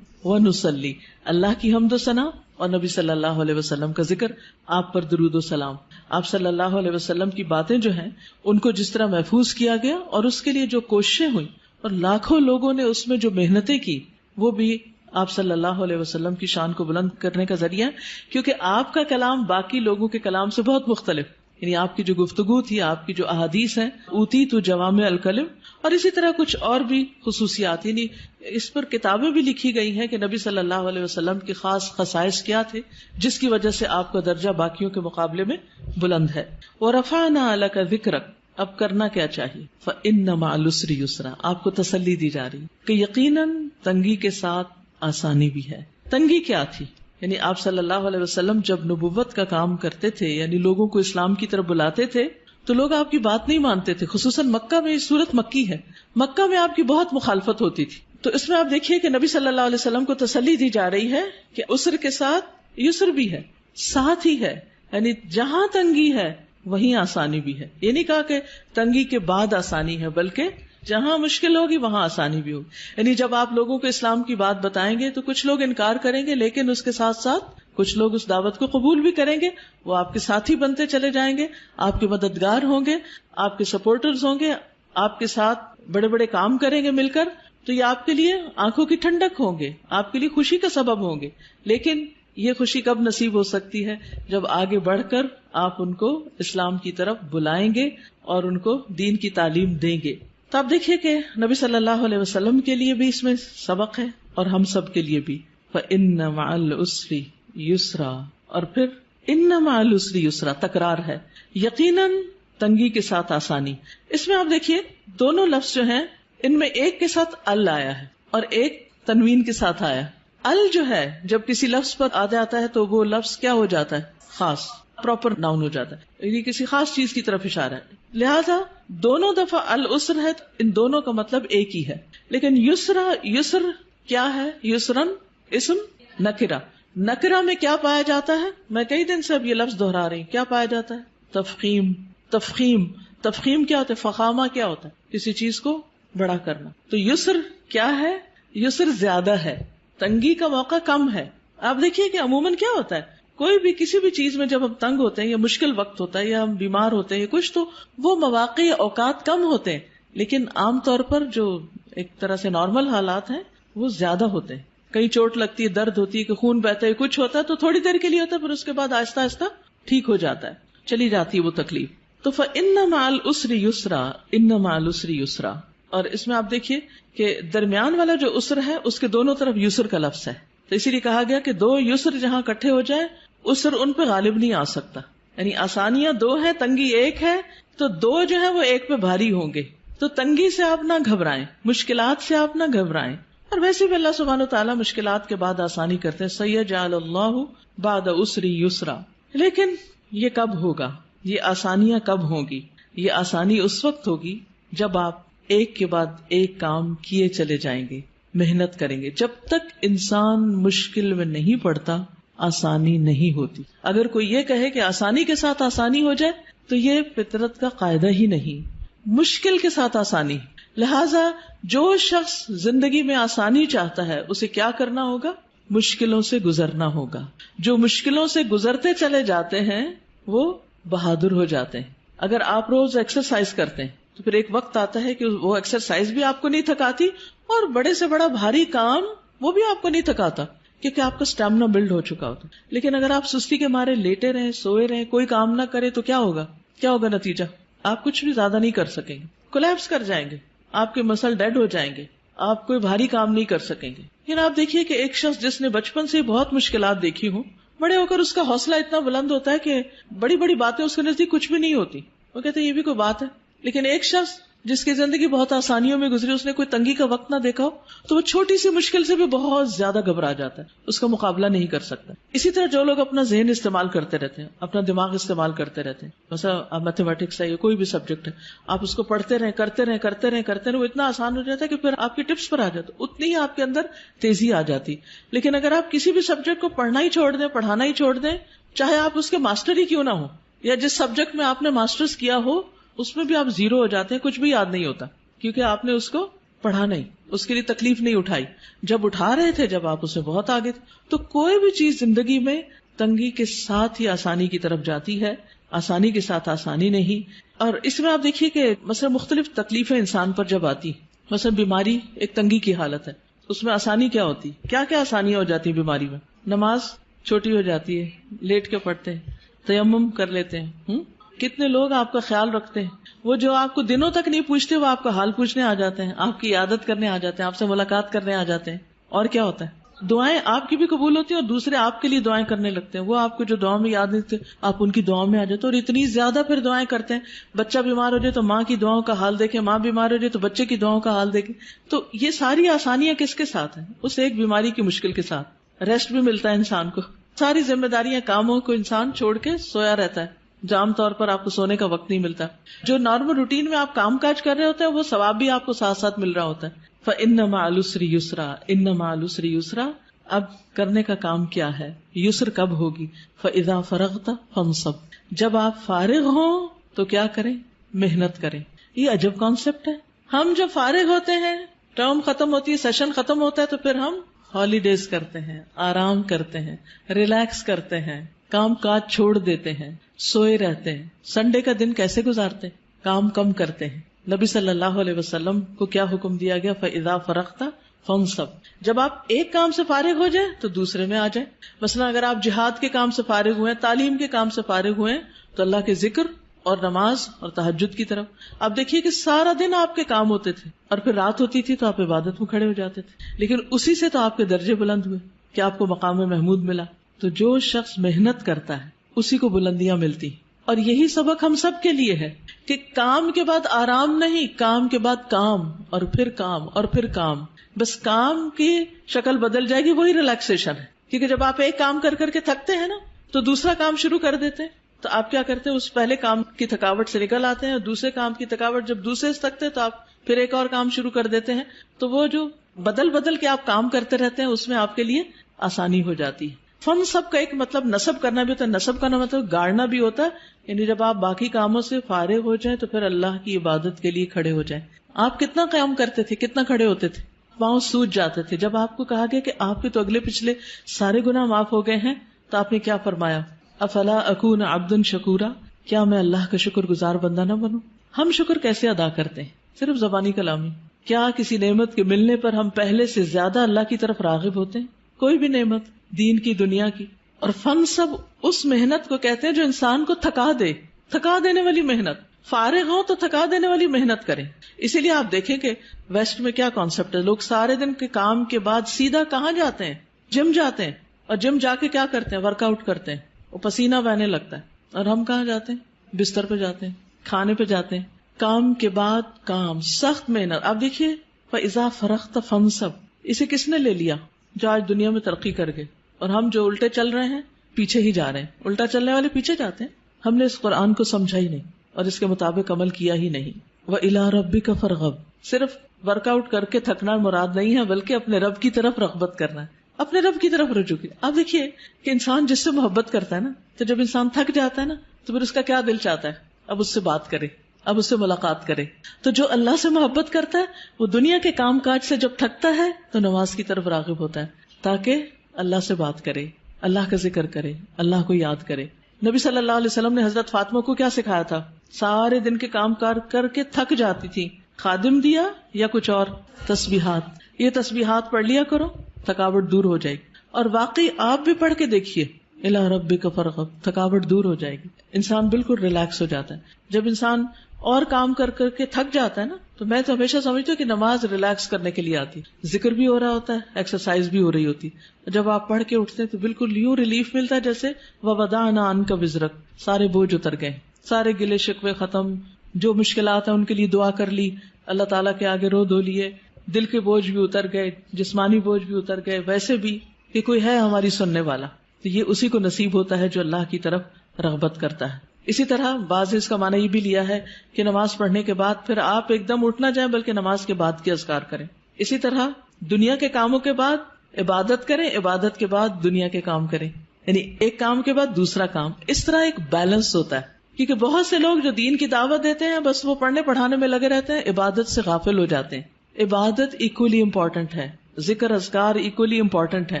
ونصلی، اللہ کی حمد و ثنا اور نبی صلی اللہ علیہ وسلم کا ذکر، آپ پر درود و سلام. آپ صلی اللہ علیہ وسلم کی باتیں جو ہیں ان کو جس طرح محفوظ کیا گیا اور اس کے لیے جو کوششیں ہوئی اور لاکھوں لوگوں نے اس میں جو محنتیں کی، وہ بھی آپ صلی اللہ علیہ وسلم کی شان کو بلند کرنے کا ذریعہ، کیونکہ آپ کا کلام باقی لوگوں کے کلام سے بہت مختلف. یعنی آپ کی جو گفتگو تھی، آپ کی جو احادیث ہیں، اوتی تو جوامع الکلم، اور اسی طرح کچھ اور بھی خصوصیات. یعنی اس پر کتابیں بھی لکھی گئی ہیں کہ نبی صلی اللہ علیہ وسلم کے خاص خصائص کیا تھے جس کی وجہ سے آپ کا درجہ باقیوں کے مقابلے میں بلند ہے. وَرَفَعْنَا لَكَ ذِكْرَكَ، اب کرنا کیا چاہیے؟ فَإِنَّ مَعَ الْعُسْرِ يُسْرًا، آپ کو تسلی دی جا رہی کہ یقیناً تنگی کے ساتھ آسانی بھی ہے. تنگی کیا تھی؟ یعنی آپ صلی اللہ علیہ وسلم جب نبوت کا کام کرتے تھے، یعنی لوگوں کو اسلام کی طرف بلاتے تھے، تو لوگ آپ کی بات نہیں مانتے تھے. خصوصاً مکہ میں، یہ صورت مکی ہے، مکہ میں آپ کی بہت مخالفت ہوتی تھی. تو اس میں آپ دیکھیے کہ نبی صلی اللہ علیہ وسلم کو تسلی دی جا رہی ہے کہ عسر کے ساتھ یسر بھی ہے، ساتھ ہی ہے. یعنی جہاں تنگی ہے وہیں آسانی بھی ہے. یہ نہیں کہا کہ تنگی کے بعد آسانی ہے، بلکہ جہاں مشکل ہوگی وہاں آسانی بھی ہوگی. یعنی جب آپ لوگوں کو اسلام کی بات بتائیں گے تو کچھ لوگ انکار کریں گے، لیکن اس کے ساتھ ساتھ کچھ لوگ اس دعوت کو قبول بھی کریں گے. وہ آپ کے ساتھی بنتے چلے جائیں گے، آپ کے مددگار ہوں گے، آپ کے سپورٹرز ہوں گے، آپ کے ساتھ بڑے بڑے کام کریں گے مل کر. تو یہ آپ کے لیے آنکھوں کی ٹھنڈک ہوں گے، آپ کے لیے خوشی کا سبب ہوں گے. لیکن یہ خوشی کب نصیب ہو سکتی ہے؟ جب آگے بڑھ کر آپ ان کو اسلام کی طرف بلائیں گے اور ان کو دین کی تعلیم دیں گے. تو آپ دیکھیے کہ نبی صلی اللہ علیہ وسلم کے لیے بھی اس میں سبق ہے اور ہم سب کے لیے بھی. فَإِنَّ مَعَ الْعُسْرِ يُسْرًا، اور پھر إِنَّ مَعَ الْعُسْرِ يُسْرًا تکرار ہے، یقیناً تنگی کے ساتھ آسانی. اس میں آپ دیکھیے دونوں لفظ جو ہیں ان میں ایک کے ساتھ ال آیا ہے اور ایک تنوین کے ساتھ آیا. ال جو ہے جب کسی لفظ پر آ جاتا ہے تو وہ لفظ کیا ہو جاتا ہے؟ خاص، پراپر ناؤن ہو جاتا ہے، یعنی کسی خاص چیز کی طرف اشارہ ہے. لہذا دونوں دفعہ العسر ہے، ان دونوں کا مطلب ایک ہی ہے. لیکن یسرا، یسر کیا ہے؟ یسرن اسم نکرہ. نکرہ میں کیا پایا جاتا ہے؟ میں کئی دن سے اب یہ لفظ دہرا رہی ہوں. کیا پایا جاتا ہے؟ تفخیم. تفخیم، تفخیم کیا ہوتا ہے؟ فخامہ کیا ہوتا ہے؟ کسی چیز کو بڑا کرنا. تو یسر کیا ہے؟ یسر زیادہ ہے، تنگی کا موقع کم ہے. آپ دیکھیے کہ عموماً کیا ہوتا ہے، کوئی بھی کسی بھی چیز میں جب ہم تنگ ہوتے ہیں یا مشکل وقت ہوتا ہے یا ہم بیمار ہوتے ہیں یا کچھ، تو وہ مواقع یا اوقات کم ہوتے ہیں، لیکن عام طور پر جو ایک طرح سے نارمل حالات ہیں وہ زیادہ ہوتے ہیں. کہیں چوٹ لگتی ہے، درد ہوتی ہے، کہ خون بہتا ہے، کچھ ہوتا ہے تو تھوڑی دیر کے لیے ہوتا ہے، پھر اس کے بعد آہستہ آہستہ ٹھیک ہو جاتا ہے، چلی جاتی ہے وہ تکلیف. تو فَإِنَّ مَعَ الْعُسْرِ يُسْرًا، إِنَّ مَعَ الْعُسْرِ يُسْرًا. اور اس میں آپ دیکھیے کہ درمیان والا جو عسر ہے اس کے دونوں طرف یسر کا لفظ ہے. تو اسی لیے کہا گیا کہ دو یسر جہاں اکٹھے ہو جائے اسر ان پہ غالب نہیں آ سکتا. یعنی آسانیاں دو ہیں، تنگی ایک ہے، تو دو جو ہے وہ ایک پہ بھاری ہوں گے. تو تنگی سے آپ نہ گھبرائیں، مشکلات سے آپ نہ گھبرائیں. اور ویسے بھی اللہ سبحانہ و تعالیٰ مشکلات کے بعد آسانی کرتے ہیں. سیجعل اللہ بعد عسر یسرا. لیکن یہ کب ہوگا؟ یہ آسانیاں کب ہوں گی؟ یہ آسانی اس وقت ہوگی جب آپ ایک کے بعد ایک کام کیے چلے جائیں گے، محنت کریں گے. جب تک انسان مشکل میں نہیں پڑتا آسانی نہیں ہوتی. اگر کوئی یہ کہے کہ آسانی کے ساتھ آسانی ہو جائے تو یہ فطرت کا قاعدہ ہی نہیں. مشکل کے ساتھ آسانی. لہذا جو شخص زندگی میں آسانی چاہتا ہے اسے کیا کرنا ہوگا؟ مشکلوں سے گزرنا ہوگا. جو مشکلوں سے گزرتے چلے جاتے ہیں وہ بہادر ہو جاتے ہیں. اگر آپ روز ایکسرسائز کرتے ہیں تو پھر ایک وقت آتا ہے کہ وہ ایکسرسائز بھی آپ کو نہیں تھکاتی اور بڑے سے بڑا بھاری کام وہ بھی آپ کو نہیں تھکاتا کیونکہ آپ کا اسٹیمنا بلڈ ہو چکا ہوتا. لیکن اگر آپ سستی کے مارے لیٹے رہیں، سوئے رہیں، کوئی کام نہ کرے تو کیا ہوگا؟ کیا ہوگا نتیجہ؟ آپ کچھ بھی زیادہ نہیں کر سکیں گے، کولیپس کر جائیں گے، آپ کے مسل ڈیڈ ہو جائیں گے، آپ کوئی بھاری کام نہیں کر سکیں گے. لیکن آپ دیکھیے کہ ایک شخص جس نے بچپن سے بہت مشکلات دیکھی ہوں، بڑے ہو کر اس کا حوصلہ اتنا بلند ہوتا ہے کہ بڑی بڑی باتیں اس کے نزدیک کچھ بھی نہیں ہوتی. وہ کہتے ہیں یہ بھی کوئی بات ہے. لیکن ایک شخص جس کی زندگی بہت آسانیوں میں گزری، اس نے کوئی تنگی کا وقت نہ دیکھا ہو تو وہ چھوٹی سی مشکل سے بھی بہت زیادہ گھبرا جاتا ہے، اس کا مقابلہ نہیں کر سکتا. اسی طرح جو لوگ اپنا ذہن استعمال کرتے رہتے ہیں، اپنا دماغ استعمال کرتے رہتے ہیں، مثلا میتھمیٹکس ہے یا کوئی بھی سبجیکٹ ہے، آپ اس کو پڑھتے رہیں کرتے رہیں وہ اتنا آسان ہو جاتا ہے کہ پھر آپ کی ٹپس پر آ جاتا، اتنی ہی آپ کے اندر تیزی آ جاتی. لیکن اگر آپ کسی بھی سبجیکٹ کو پڑھنا ہی چھوڑ دیں، پڑھانا ہی چھوڑ دیں، چاہے آپ اس کے ماسٹر ہی کیوں نہ ہو، یا جس سبجیکٹ میں آپ نے ماسٹرز کیا ہو اس میں بھی آپ زیرو ہو جاتے ہیں، کچھ بھی یاد نہیں ہوتا کیونکہ آپ نے اس کو پڑھا نہیں، اس کے لیے تکلیف نہیں اٹھائی. جب اٹھا رہے تھے جب آپ اسے بہت آگے تھے. تو کوئی بھی چیز زندگی میں تنگی کے ساتھ ہی آسانی کی طرف جاتی ہے، آسانی کے ساتھ آسانی نہیں. اور اس میں آپ دیکھیے کہ مثلا مختلف تکلیفیں انسان پر جب آتی، مثلا بیماری ایک تنگی کی حالت ہے، اس میں آسانی کیا ہوتی؟ کیا کیا آسانیاں ہو جاتی ہیں بیماری میں؟ نماز چھوٹی ہو جاتی ہے، لیٹ کے پڑھتے ہیں، تیمم کر لیتے ہیں. کتنے لوگ آپ کا خیال رکھتے ہیں، وہ جو آپ کو دنوں تک نہیں پوچھتے وہ آپ کا حال پوچھنے آ جاتے ہیں، آپ کی عیادت کرنے آ جاتے ہیں، آپ سے ملاقات کرنے آ جاتے ہیں. اور کیا ہوتا ہے؟ دعائیں آپ کی بھی قبول ہوتی ہیں اور دوسرے آپ کے لیے دعائیں کرنے لگتے ہیں. وہ آپ کو جو دعا میں یاد نہیں تھے آپ ان کی دعاؤں میں آ جاتے ہیں اور اتنی زیادہ پھر دعائیں کرتے ہیں. بچہ بیمار ہو جائے تو ماں کی دعاؤں کا حال دیکھیں، ماں بیمار ہو جائے تو بچے کی دعاؤں کا حال دیکھیں. تو یہ ساری آسانیاں کس کے ساتھ ہیں؟ اس ایک بیماری کی مشکل کے ساتھ. ریسٹ بھی ملتا ہے انسان کو، ساری ذمہ داریاں کاموں کو انسان چھوڑ کے سویا رہتا ہے. عام طور پر آپ کو سونے کا وقت نہیں ملتا. جو نارمل روٹین میں آپ کام کاج کر رہے ہوتے ہیں وہ ثواب بھی آپ کو ساتھ ساتھ مل رہا ہوتا ہے. فَإِنَّ مَعَ الْعُسْرِ يُسْرًا، إِنَّ مَعَ الْعُسْرِ يُسْرًا. اب کرنے کا کام کیا ہے؟ یسر کب ہوگی؟ فَإِذَا فَرَغْتَ فَانْصَبْ. جب آپ فارغ ہوں تو کیا کریں؟ محنت کریں. یہ عجب کانسیپٹ ہے. ہم جب فارغ ہوتے ہیں، ٹرم ختم ہوتی ہے، سیشن ختم ہوتا ہے تو پھر ہم ہالیڈیز کرتے ہیں، آرام کرتے ہیں، ریلیکس کرتے ہیں، کام کاج چھوڑ دیتے ہیں، سوئے رہتے ہیں. سنڈے کا دن کیسے گزارتے؟ کام کم کرتے ہیں. نبی صلی اللہ علیہ وسلم کو کیا حکم دیا گیا؟ فَإِذَا فَرَغْتَ فَانْصَبْ. جب آپ ایک کام سے فارغ ہو جائیں تو دوسرے میں آ جائیں. مثلا اگر آپ جہاد کے کام سے فارغ ہوئے، تعلیم کے کام سے فارغ ہوئے تو اللہ کے ذکر اور نماز اور تہجد کی طرف. آپ دیکھیے کہ سارا دن آپ کے کام ہوتے تھے اور پھر رات ہوتی تھی تو آپ عبادت میں کھڑے ہو جاتے تھے، لیکن اسی سے تو آپ کے درجے بلند ہوئے کہ آپ کو مقام محمود ملا. تو جو شخص محنت کرتا ہے اسی کو بلندیاں ملتی. اور یہی سبق ہم سب کے لیے ہے کہ کام کے بعد آرام نہیں، کام کے بعد کام اور پھر کام اور پھر کام. بس کام کی شکل بدل جائے گی، وہی ریلیکسیشن ہے. کیونکہ جب آپ ایک کام کر کر کے تھکتے ہیں نا تو دوسرا کام شروع کر دیتے ہیں. تو آپ کیا کرتے ہیں؟ اس پہلے کام کی تھکاوٹ سے نکل آتے ہیں اور دوسرے کام کی تھکاوٹ جب دوسرے سے تھکتے ہیں تو آپ پھر ایک اور کام شروع کر دیتے ہیں. تو وہ جو بدل بدل کے آپ کام کرتے رہتے ہیں اس میں آپ کے لیے آسانی ہو جاتی ہے. فن سب کا ایک مطلب نصب کرنا بھی ہوتا ہے. نصب کا مطلب گاڑنا بھی ہوتا ہے، یعنی جب آپ باقی کاموں سے فارغ ہو جائیں تو پھر اللہ کی عبادت کے لیے کھڑے ہو جائیں. آپ کتنا قیام کرتے تھے، کتنا کھڑے ہوتے تھے، پاؤں سوج جاتے تھے. جب آپ کو کہا گیا کہ آپ کے تو اگلے پچھلے سارے گناہ معاف ہو گئے ہیں تو آپ نے کیا فرمایا؟ افلا اکون عبدا شکورا. کیا میں اللہ کا شکر گزار بندہ نہ بنوں؟ ہم شکر کیسے ادا کرتے ہیں؟ صرف زبانی کلامی. کیا کسی نعمت کے ملنے پر ہم پہلے سے زیادہ اللہ کی طرف راغب ہوتے ہیں؟ کوئی بھی نعمت، دین کی، دنیا کی. اور فن سب اس محنت کو کہتے ہیں جو انسان کو تھکا دے، تھکا دینے والی محنت. فارغ ہوں تو تھکا دینے والی محنت کریں. اسی لیے آپ دیکھیں کہ ویسٹ میں کیا کانسیپٹ ہے، لوگ سارے دن کے کام کے بعد سیدھا کہاں جاتے ہیں؟ جم جاتے ہیں اور جم جا کے کیا کرتے ہیں؟ ورک آؤٹ کرتے ہیں، وہ پسینہ بہنے لگتا ہے، اور ہم کہاں جاتے ہیں؟ بستر پہ جاتے ہیں، کھانے پہ جاتے ہیں، کام کے بعد کام، سخت محنت. آپ دیکھیے فَإِذَا فَرَغْتَ فَانْصَبْ، اسے کس نے لے لیا؟ جو آج دنیا میں ترقی کر گئے. اور ہم جو الٹے چل رہے ہیں پیچھے ہی جا رہے ہیں. الٹا چلنے والے پیچھے جاتے ہیں. ہم نے اس قرآن کو سمجھا ہی نہیں اور اس کے مطابق عمل کیا ہی نہیں. وَإِلَىٰ رَبِّكَ فَارْغَب، صرف ورک آؤٹ کر کے تھکنا مراد نہیں ہے، بلکہ اپنے رب کی طرف رغبت کرنا ہے، اپنے رب کی طرف رجوع کی. آپ دیکھیے کہ انسان جس سے محبت کرتا ہے نا، تو جب انسان تھک جاتا ہے نا، تو پھر اس کا کیا دل چاہتا ہے؟ اب اس سے بات کرے، اب اس سے ملاقات کرے. تو جو اللہ سے محبت کرتا ہے وہ دنیا کے کام کاج سے جب تھکتا ہے تو نماز کی طرف راغب ہوتا ہے، تاکہ اللہ سے بات کرے، اللہ کا ذکر کرے، اللہ کو یاد کرے. نبی صلی اللہ علیہ وسلم نے حضرت فاطمہ کو کیا سکھایا تھا؟ سارے دن کے کام کار کر کے تھک جاتی تھی، خادم دیا یا کچھ اور؟ تسبیحات. یہ تسبیحات پڑھ لیا کرو، تھکاوٹ دور ہو جائے گی. اور واقعی آپ بھی پڑھ کے دیکھیے، اِلیٰ ربک فارغب، تھکاوٹ دور ہو جائے گی، انسان بالکل ریلیکس ہو جاتا ہے. جب انسان اور کام کر کر کے تھک جاتا ہے نا، تو میں تو ہمیشہ سمجھتی ہوں کہ نماز ریلیکس کرنے کے لیے آتی، ذکر بھی ہو رہا ہوتا ہے، ایکسرسائز بھی ہو رہی ہوتی. جب آپ پڑھ کے اٹھتے ہیں تو بالکل یوں ریلیف ملتا ہے جیسے وَوَضَعْنَا عَنْكَ وِزْرَكَ، سارے بوجھ اتر گئے، سارے گلے شکوے ختم، جو مشکلات ہیں ان کے لیے دعا کر لی، اللہ تعالیٰ کے آگے رو دھو لیے، دل کے بوجھ بھی اتر گئے، جسمانی بوجھ بھی اتر گئے. ویسے بھی کہ کوئی ہے ہماری سننے والا، تو یہ اسی کو نصیب ہوتا ہے جو اللہ کی طرف رغبت کرتا ہے. اسی طرح بعض اس کا معنی یہ بھی لیا ہے کہ نماز پڑھنے کے بعد پھر آپ ایک دم اٹھ نہ جائیں، بلکہ نماز کے بعد کے اذکار کریں. اسی طرح دنیا کے کاموں کے بعد عبادت کریں، عبادت کے بعد دنیا کے کام کریں، یعنی ایک کام کے بعد دوسرا کام. اس طرح ایک بیلنس ہوتا ہے، کیونکہ بہت سے لوگ جو دین کی دعوت دیتے ہیں بس وہ پڑھنے پڑھانے میں لگے رہتے ہیں، عبادت سے غافل ہو جاتے ہیں. عبادت ایکولی امپورٹنٹ ہے، ذکر اذکار ایکولی امپورٹنٹ ہے.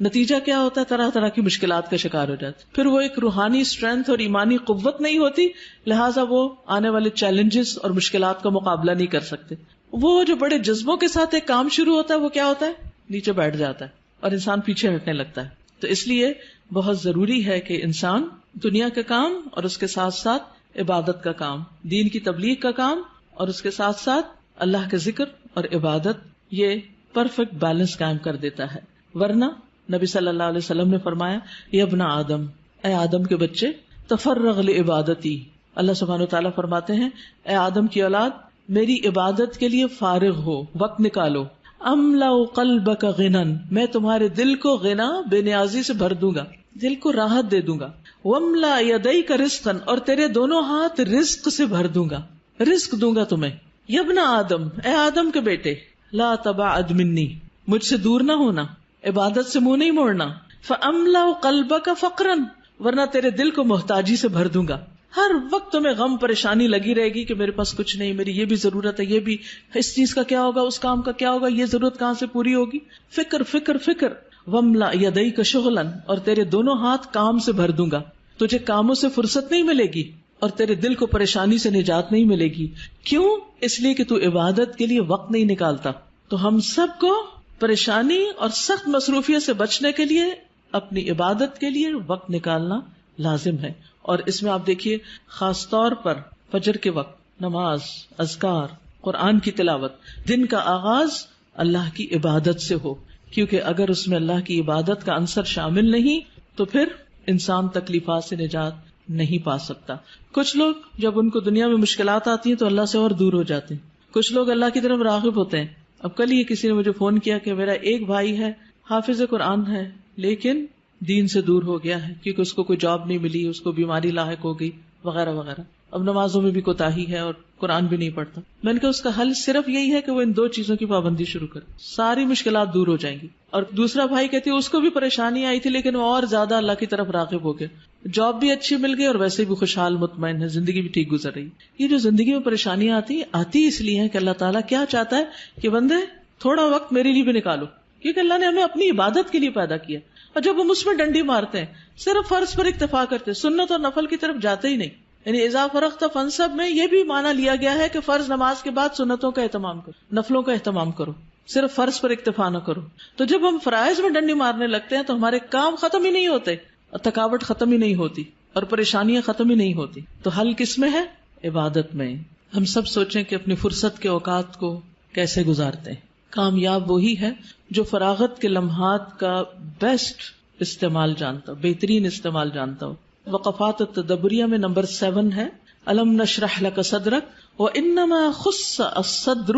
نتیجہ کیا ہوتا ہے؟ طرح طرح کی مشکلات کا شکار ہو جاتے، پھر وہ ایک روحانی اسٹرینتھ اور ایمانی قوت نہیں ہوتی، لہٰذا وہ آنے والے چیلنجز اور مشکلات کا مقابلہ نہیں کر سکتے. وہ جو بڑے جذبوں کے ساتھ ایک کام شروع ہوتا ہے وہ کیا ہوتا ہے؟ نیچے بیٹھ جاتا ہے اور انسان پیچھے ہٹنے لگتا ہے. تو اس لیے بہت ضروری ہے کہ انسان دنیا کا کام اور اس کے ساتھ ساتھ عبادت کا کام، دین کی تبلیغ کا کام اور اس کے ساتھ ساتھ اللہ کا ذکر اور عبادت، یہ پرفیکٹ بیلنس قائم کر دیتا ہے. ورنہ نبی صلی اللہ علیہ وسلم نے فرمایا، یا ابن آدم، اے آدم کے بچے، تفرغ لعبادتی، اللہ سبحانہ وتعالیٰ فرماتے ہیں اے آدم کی اولاد، میری عبادت کے لیے فارغ ہو، وقت نکالو. املا قلبک غنا، میں تمہارے دل کو غنا، بے نیازی سے بھر دوں گا، دل کو راحت دے دوں گا. واملا یدیک رزقا، اور تیرے دونوں ہاتھ رزق سے بھر دوں گا، رزق دوں گا تمہیں. یا ابن آدم، اے آدم کے بیٹے، لا تبعد منی، مجھ سے دور نہ ہونا، عبادت سے منہ نہیں موڑنا. فاملا قلبک فقرا، ورنہ تیرے دل کو محتاجی سے بھر دوں گا. ہر وقت تمہیں غم پریشانی لگی رہے گی کہ میرے پاس کچھ نہیں، میری یہ بھی ضرورت ہے، یہ بھی، اس چیز کا کیا ہوگا، اس کام کا کیا ہوگا، یہ ضرورت کہاں سے پوری ہوگی. فکر فکر فکر. واملا یدیک شغلا، اور تیرے دونوں ہاتھ کام سے بھر دوں گا، تجھے کاموں سے فرصت نہیں ملے گی اور تیرے دل کو پریشانی سے نجات نہیں ملے گی. کیوں؟ اس لیے کہ تو عبادت کے لیے وقت نہیں نکالتا. تو ہم سب کو پریشانی اور سخت مصروفیت سے بچنے کے لیے اپنی عبادت کے لیے وقت نکالنا لازم ہے. اور اس میں آپ دیکھیے خاص طور پر فجر کے وقت نماز، اذکار، قرآن کی تلاوت، دن کا آغاز اللہ کی عبادت سے ہو، کیونکہ اگر اس میں اللہ کی عبادت کا عنصر شامل نہیں تو پھر انسان تکلیفات سے نجات نہیں پا سکتا. کچھ لوگ جب ان کو دنیا میں مشکلات آتی ہیں تو اللہ سے اور دور ہو جاتے ہیں، کچھ لوگ اللہ کی طرف راغب ہوتے ہیں. اب کل ہی کسی نے مجھے فون کیا کہ میرا ایک بھائی ہے، حافظ قرآن ہے، لیکن دین سے دور ہو گیا ہے کیونکہ اس کو کوئی جاب نہیں ملی، اس کو بیماری لاحق ہو گئی وغیرہ وغیرہ. اب نمازوں میں بھی کوتاہی ہے اور قرآن بھی نہیں پڑھتا. میں نے کہا اس کا حل صرف یہی ہے کہ وہ ان دو چیزوں کی پابندی شروع کرے، ساری مشکلات دور ہو جائیں گی. اور دوسرا بھائی کہتی ہے اس کو بھی پریشانی آئی تھی لیکن وہ اور زیادہ اللہ کی طرف راغب ہو گیا، جاب بھی اچھی مل گئی اور ویسے بھی خوشحال مطمئن ہے، زندگی بھی ٹھیک گزر رہی. یہ جو زندگی میں پریشانیاں آتی اس لیے ہے کہ اللہ تعالیٰ کیا چاہتا ہے کہ بندے تھوڑا وقت میرے لیے بھی نکالو، کیونکہ اللہ نے ہمیں اپنی عبادت کے لیے پیدا کیا. اور جب ہم اس میں ڈنڈی مارتے ہیں، صرف فرض پر اکتفا کرتے، سنت اور نفل کی طرف جاتے ہی نہیں. یعنی اذا فرغت فانصب میں یہ بھی معنی لیا گیا ہے کہ فرض نماز کے بعد سنتوں کا اہتمام کرو، نفلوں کا اہتمام کرو، صرف فرض پر اکتفا نہ کرو. تو جب ہم فرائض میں ڈنڈی مارنے لگتے ہیں تو ہمارے کام ختم ہی نہیں ہوتے اور تھکاوٹ ختم ہی نہیں ہوتی اور پریشانیاں ختم ہی نہیں ہوتی. تو حل کس میں ہے؟ عبادت میں. ہم سب سوچیں کہ اپنی فرصت کے اوقات کو کیسے گزارتے ہیں. کامیاب وہی ہے جو فراغت کے لمحات کا بیسٹ استعمال جانتا ہو، بہترین استعمال جانتا ہو. وقفات التدبریہ میں نمبر 7 ہے الم نشرح لک صدرک وانما خص الصدر،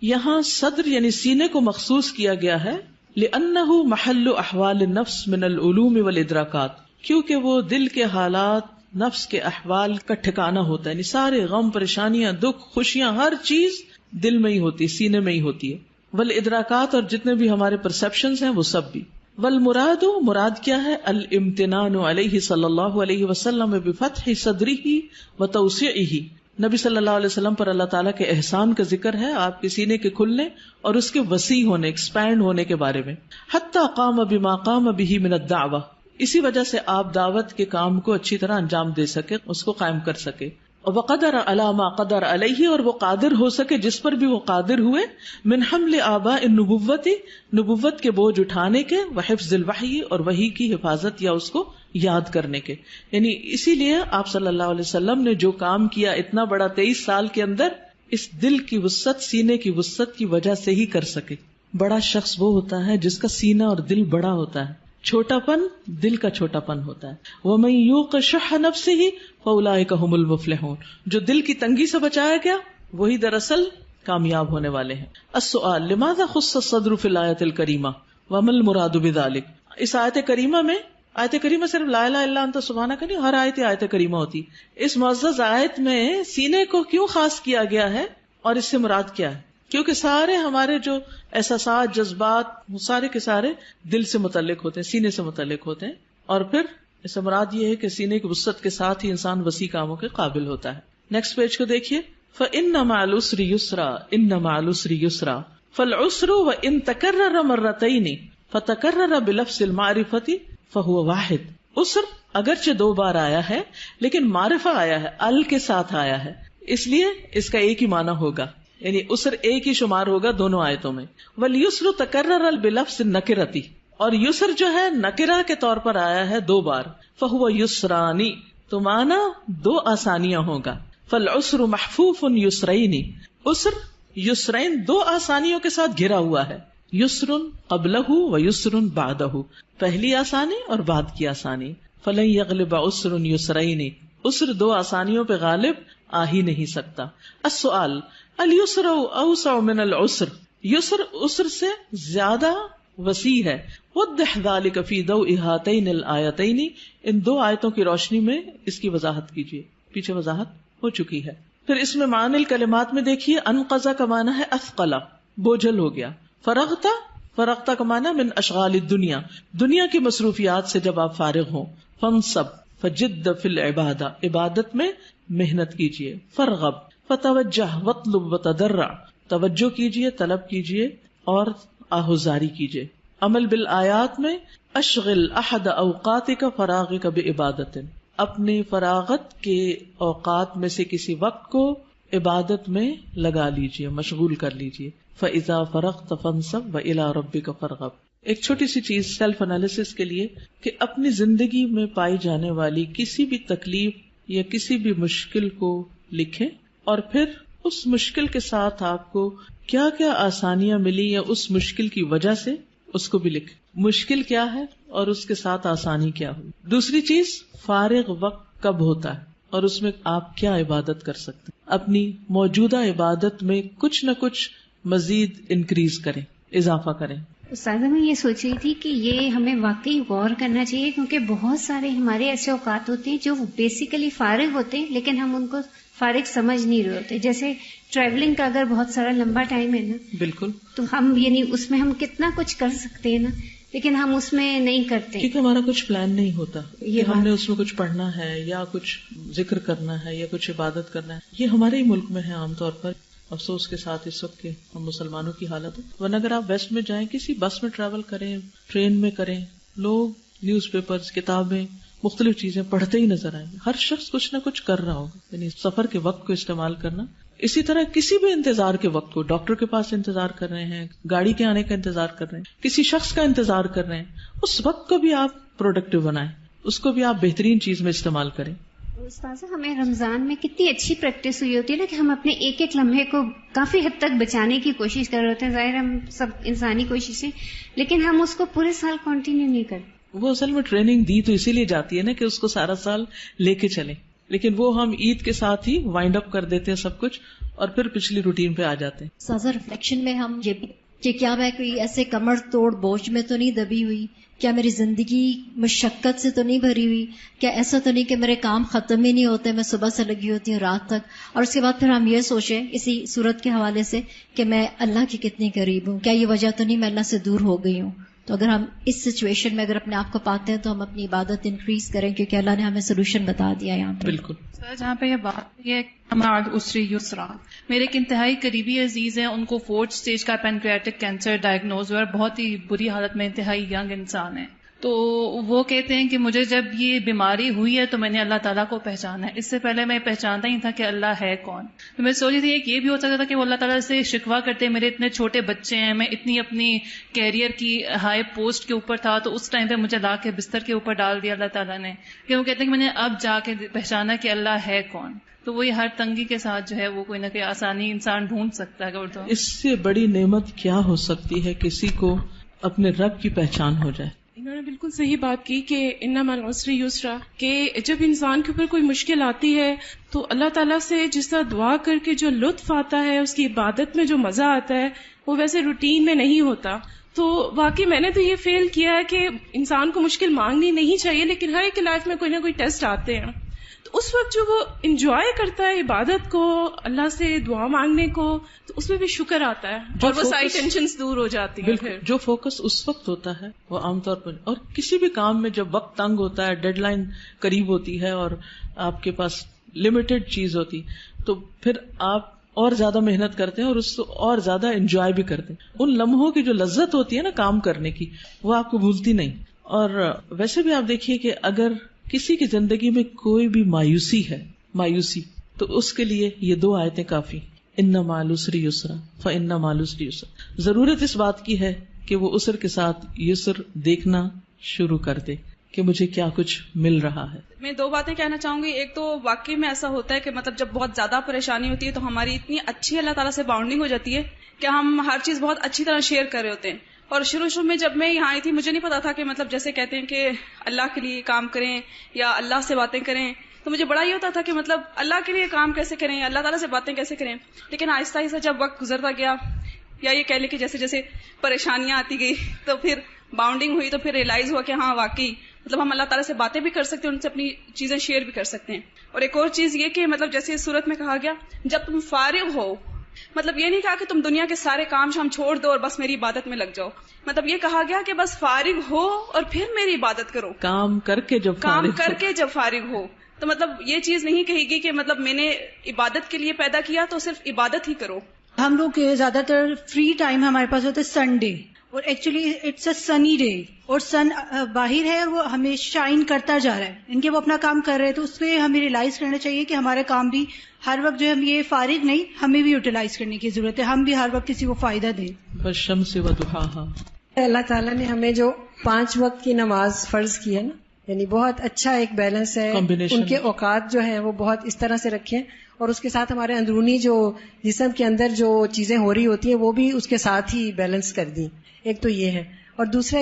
یہاں صدر یعنی سینے کو مخصوص کیا گیا ہے لأنہ محل احوال النفس من العلوم والادراکات، کیونکہ وہ دل کے حالات، نفس کے احوال کا ٹھکانہ ہوتا ہے. یعنی سارے غم، پریشانیاں، دکھ، خوشیاں، ہر چیز دل میں ہی ہوتی ہے، سینے میں ہی ہوتی ہے. والادراکات، اور جتنے بھی ہمارے پرسپشنز ہیں وہ سب بھی. والمراد، مراد کیا ہے؟ الامتنان علیہ صلی اللہ علیہ وسلم بفتح صدرہ وتوسیعہ، نبی صلی اللہ علیہ وسلم پر اللہ تعالیٰ کے احسان کا ذکر ہے، آپ کے سینے کے کھلنے اور اس کے وسیع ہونے، ایکسپینڈ ہونے کے بارے میں. حتی قام بما قام بہ من الدعوہ، اسی وجہ سے آپ دعوت کے کام کو اچھی طرح انجام دے سکے، اس کو قائم کر سکے. وقدر علی ما قدر علیہ، اور وہ قادر ہو سکے جس پر بھی وہ قادر ہوئے، من حمل آباء النبوت، نبوت کے بوجھ اٹھانے کے، وحفظ الوحی، اور وحی کی حفاظت یا اس کو یاد کرنے کے. یعنی اسی لیے آپ صلی اللہ علیہ وسلم نے جو کام کیا اتنا بڑا 23 سال کے اندر، اس دل کی وسعت، سینے کی وسعت کی وجہ سے ہی کر سکے. بڑا شخص وہ ہوتا ہے جس کا سینہ اور دل بڑا ہوتا ہے، چھوٹا پن دل کا چھوٹا پن ہوتا ہے. وَمَن يُوقَ شُحَّ نَفْسِهِ فَأُولَٰئِكَ هُمُ الْمُفْلِحُونَ، جو دل کی تنگی سے بچایا گیا وہی دراصل کامیاب ہونے والے ہیں. السؤال لماذا خص الصدر فی الآیۃ الکریمہ وما المراد بذلک، اس آیت کریمہ میں، آیت کریمہ صرف لا الہ الا انت سبحانک نہیں، ہر آیت کریمہ ہوتی. اس معزز آیت میں سینے کو کیوں خاص کیا گیا ہے اور اس سے مراد کیا ہے؟ کیونکہ سارے ہمارے جو احساسات، جذبات، سارے کے سارے دل سے متعلق ہوتے ہیں، سینے سے متعلق ہوتے ہیں. اور پھر اس سے مراد یہ ہے کہ سینے کی وسعت کے ساتھ ہی انسان وسیع کاموں کے قابل ہوتا ہے. نیکسٹ پیج کو دیکھیے. فَإِنَّ مَعَ الْعُسْرِ يُسْرًا، إِنَّ مَعَ الْعُسْرِ يُسْرًا، فَالْعُسْرُ وَإِن تَكَرَّرَ مَرَّتَيْنِ فَتَكَرَّرَ بِلَفْظِ الْمَعْرِفَةِ فَهُوَ واحد. عسر اگرچہ 2 بار آیا ہے لیکن معرفہ آیا ہے، ال کے ساتھ آیا ہے، اس لیے اس کا ایک ہی معنی ہوگا، یعنی عسر ایک ہی شمار ہوگا دونوں آیتوں میں. وَالْيُسْرُ تَكَرَّرَ بِلَفْظِ النَّكِرَةِ، اور یسر جو ہے نکرہ کے طور پر آیا ہے 2 بار. فَهُوَ يُسْرَانِ، تو معنی 2 آسانیاں ہوگا. فَالْعُسْرُ مَحْفُوفٌ يُسْرَيْنِ، عسر یسرین 2 آسانیوں کے ساتھ گھرا ہوا ہے. یسرٌ قبلہ و یسرٌ بعدہ، پہلی آسانی اور بعد کی آسانی. فَلَن يَغْلِبَ عُسْرٌ يُسْرَيْنِ، عسر 2 آسانیوں پہ غالب آ ہی نہیں سکتا. السؤال الیسر اوسع من العسر، یسر عسر سے زیادہ وسیع ہے. وضح ذلك في ضوء هاتين الآیتین، ان 2 آیتوں کی روشنی میں اس کی وضاحت کیجیے، پیچھے وضاحت ہو چکی ہے. پھر اس میں معنی الکلمات میں دیکھیے. انقضا کا معنی ہے اثقلا، بوجھل ہو گیا. فرغتا کا معنی من اشغال الدنیا، دنیا کی مصروفیات سے جب آپ فارغ ہوں. فانصب فجد فی العبادہ، عبادت میں محنت کیجیے. فرغب فتوجہ واطلب وتضرع، توجہ کیجیے، طلب کیجیے اور آہوزاری کیجیے. عمل بالآیات میں اشغل احد اوقاتک فراغک بعبادت، اپنے فراغت کے اوقات میں سے کسی وقت کو عبادت میں لگا لیجیے، مشغول کر لیجیے. فَإِذَا فَرَغْتَ فَانْصَبْ وَإِلَىٰ رَبِّكَ فَارْغَب. ایک چھوٹی سی چیز سیلف انالیسس کے لیے کہ اپنی زندگی میں پائی جانے والی کسی بھی تکلیف یا کسی بھی مشکل کو لکھیں اور پھر اس مشکل کے ساتھ آپ کو کیا کیا آسانیاں ملی یا اس مشکل کی وجہ سے اس کو بھی لکھیں. مشکل کیا ہے اور اس کے ساتھ آسانی کیا ہوئی. دوسری چیز، فارغ وقت کب ہوتا ہے اور اس میں آپ کیا عبادت کر سکتے ہیں. اپنی موجودہ عبادت میں کچھ نہ کچھ مزید انکریز کریں، اضافہ کریں. استاذہ میں یہ سوچ رہی تھی کہ یہ ہمیں واقعی غور کرنا چاہیے، کیونکہ بہت سارے ہمارے ایسے اوقات ہوتے ہیں جو بیسیکلی فارغ ہوتے ہیں لیکن ہم ان کو فارغ سمجھ نہیں رہے ہوتے. جیسے ٹریولنگ کا اگر بہت سارا لمبا ٹائم ہے نا، بالکل، تو ہم یعنی اس میں ہم کتنا کچھ کر سکتے ہیں نا، لیکن ہم اس میں نہیں کرتے کیونکہ ہمارا کچھ پلان نہیں ہوتا کہ ہم نے اس میں کچھ پڑھنا ہے یا کچھ ذکر کرنا ہے یا کچھ عبادت کرنا ہے. یہ ہمارے ہی ملک میں ہے عام طور پر. افسوس کے ساتھ اس وقت کے ہم مسلمانوں کی حالت ہے. ورنہ اگر آپ ویسٹ میں جائیں، کسی بس میں ٹریول کریں، ٹرین میں کریں، لوگ نیوز پیپرز، کتابیں، مختلف چیزیں پڑھتے ہی نظر آئیں گے. ہر شخص کچھ نہ کچھ کر رہا ہوگا. یعنی سفر کے وقت کو استعمال کرنا. اسی طرح کسی بھی انتظار کے وقت کو، ڈاکٹر کے پاس انتظار کر رہے ہیں، گاڑی کے آنے کا انتظار کر رہے ہیں، کسی شخص کا انتظار کر رہے ہیں، اس وقت کو بھی آپ پروڈکٹیو بنائیں، اس کو بھی آپ بہترین چیز میں استعمال کریں. استاذہ ہمیں رمضان میں کتنی اچھی پریکٹس ہوئی ہوتی ہے نا کہ ہم اپنے ایک ایک لمحے کو کافی حد تک بچانے کی کوشش کر رہے ہوتے ہیں. ظاہر ہم سب انسانی کوششیں، لیکن ہم اس کو پورے سال کنٹینیو نہیں کرتے. وہ اصل میں ٹریننگ دی تو اسی لیے جاتی ہے نا کہ اس کو سارا سال لے کے چلیں، لیکن وہ ہم عید کے ساتھ ہی وائنڈ اپ کر دیتے ہیں سب کچھ اور پھر پچھلی روٹین پہ آ جاتے ہیں. سازا ریفلیکشن میں ہم یہ بھی کہ کیا میں کوئی ایسے کمر توڑ بوجھ میں تو نہیں دبی ہوئی، کیا میری زندگی مشقت سے تو نہیں بھری ہوئی، کیا ایسا تو نہیں کہ میرے کام ختم ہی نہیں ہوتے، میں صبح سے لگی ہوتی ہوں رات تک. اور اس کے بعد پھر ہم یہ سوچیں اسی صورت کے حوالے سے کہ میں اللہ کی کتنی قریب ہوں، کیا یہ وجہ تو نہیں میں اللہ سے دور ہو گئی ہوں. تو اگر ہم اس سچویشن میں اگر اپنے آپ کو پاتے ہیں تو ہم اپنی عبادت انکریز کریں، کیونکہ اللہ نے ہمیں سولوشن بتا دیا یہاں پہ. بالکل سر جہاں پہ یہ بات یہ ہمارا اسری یسرا، میرے ایک انتہائی قریبی عزیز ہیں، ان کو 4th stage کا پینکریاٹک کینسر ڈائگنوز ہوا، بہت ہی بری حالت میں، انتہائی ینگ انسان ہے. تو وہ کہتے ہیں کہ مجھے جب یہ بیماری ہوئی ہے تو میں نے اللہ تعالیٰ کو پہچانا ہے، اس سے پہلے میں پہچانتا ہی تھا کہ اللہ ہے کون. تو میں سوچی تھی کہ یہ بھی ہو سکتا تھا کہ وہ اللہ تعالیٰ سے شکوہ کرتے میرے اتنے چھوٹے بچے ہیں، میں اتنی اپنی کیریئر کی ہائی پوسٹ کے اوپر تھا تو اس ٹائم پہ مجھے لا کے بستر کے اوپر ڈال دیا اللہ تعالیٰ نے، کہ وہ کہتے ہیں کہ میں نے اب جا کے پہچانا کہ اللہ ہے کون. تو وہی ہر تنگی کے ساتھ جو ہے وہ کوئی نہ کوئی آسانی انسان ڈھونڈ سکتا ہے. تو اس سے بڑی نعمت کیا ہو سکتی ہے کسی کو اپنے رب کی پہچان ہو جائے. انہوں نے بالکل صحیح بات کی کہ انما مع العسر یسرا، کہ جب انسان کے اوپر کوئی مشکل آتی ہے تو اللہ تعالیٰ سے جس طرح دعا کر کے جو لطف آتا ہے، اس کی عبادت میں جو مزہ آتا ہے، وہ ویسے روٹین میں نہیں ہوتا. تو واقعی میں نے تو یہ فیل کیا ہے کہ انسان کو مشکل مانگنی نہیں چاہیے، لیکن ہر ایک لائف میں کوئی نہ کوئی ٹیسٹ آتے ہیں، تو اس وقت جو وہ انجوائے کرتا ہے عبادت کو، اللہ سے دعا مانگنے کو، تو اس میں بھی شکر آتا ہے اور وہ ساری ٹینشنز دور ہو جاتی ہیں. بالکل جو فوکس اس وقت ہوتا ہے وہ عام طور پر، اور کسی بھی کام میں جب وقت تنگ ہوتا ہے، ڈیڈ لائن قریب ہوتی ہے اور آپ کے پاس لمیٹڈ چیز ہوتی، تو پھر آپ اور زیادہ محنت کرتے ہیں اور اس کو اور زیادہ انجوائے بھی کرتے ہیں. ان لمحوں کی جو لذت ہوتی ہے نا کام کرنے کی، وہ آپ کو بھولتی نہیں. اور ویسے بھی آپ دیکھیے کہ اگر کسی کی زندگی میں کوئی بھی مایوسی تو اس کے لیے یہ 2 آیتیں کافی، ان مع العسر یسرا فان مع العسر یسرا. ضرورت اس بات کی ہے کہ وہ عسر کے ساتھ یسر دیکھنا شروع کر دے کہ مجھے کیا کچھ مل رہا ہے. میں 2 باتیں کہنا چاہوں گی. ایک تو واقعی میں ایسا ہوتا ہے کہ مطلب جب بہت زیادہ پریشانی ہوتی ہے تو ہماری اتنی اچھی اللہ تعالیٰ سے باؤنڈنگ ہو جاتی ہے کہ ہم ہر چیز بہت اچھی طرح شیئر کر رہے ہوتے ہیں. اور شروع میں جب میں یہاں آئی تھی مجھے نہیں پتا تھا کہ مطلب جیسے کہتے ہیں کہ اللہ کے لیے کام کریں یا اللہ سے باتیں کریں، تو مجھے بڑا یہ ہوتا تھا کہ مطلب اللہ کے لیے کام کیسے کریں، اللہ تعالیٰ سے باتیں کیسے کریں. لیکن آہستہ آہستہ جب وقت گزرتا گیا، یا یہ کہہ لیں کہ جیسے جیسے پریشانیاں آتی گئی تو پھر باؤنڈنگ ہوئی، تو پھر ریئلائز ہوا کہ ہاں واقعی مطلب ہم اللہ تعالیٰ سے باتیں بھی کر سکتے ہیں، ان سے اپنی چیزیں شیئر بھی کر سکتے ہیں. اور ایک اور چیز یہ کہ مطلب جیسے اس صورت میں کہا گیا جب تم فارغ ہو، مطلب یہ نہیں کہا کہ تم دنیا کے سارے کام شام چھوڑ دو اور بس میری عبادت میں لگ جاؤ، مطلب یہ کہا گیا کہ بس فارغ ہو اور پھر میری عبادت کرو. کام کر کے جب فارغ ہو تو مطلب یہ چیز نہیں کہے گی کہ مطلب میں نے عبادت کے لیے پیدا کیا تو صرف عبادت ہی کرو. ہم لوگ زیادہ تر فری ٹائم ہمارے پاس ہوتا ہے سنڈے، اور actually it's a sunny day, اور سن باہر ہے اور وہ ہمیں شائن کرتا جا رہا ہے، ان کے وہ اپنا کام کر رہے ہیں. تو اس پہ ہمیں ریئلائز کرنا چاہیے کہ ہمارے کام بھی ہر وقت جو ہم یہ فارغ نہیں، ہمیں بھی یوٹیلائز کرنے کی ضرورت ہے، ہم بھی ہر وقت کسی کو فائدہ دیں. والشمس وضحاہا. اللہ تعالیٰ نے ہمیں جو 5 وقت کی نماز فرض کی ہے نا، یعنی بہت اچھا ایک بیلنس ہے، ان کے اوقات جو ہیں وہ بہت اس طرح سے رکھے، اور اس کے ساتھ ہمارے اندرونی جو جسم کے اندر جو چیزیں ہو رہی ہوتی ہیں وہ بھی اس کے ساتھ ہی بیلنس کر دی. ایک تو یہ ہے، اور دوسرا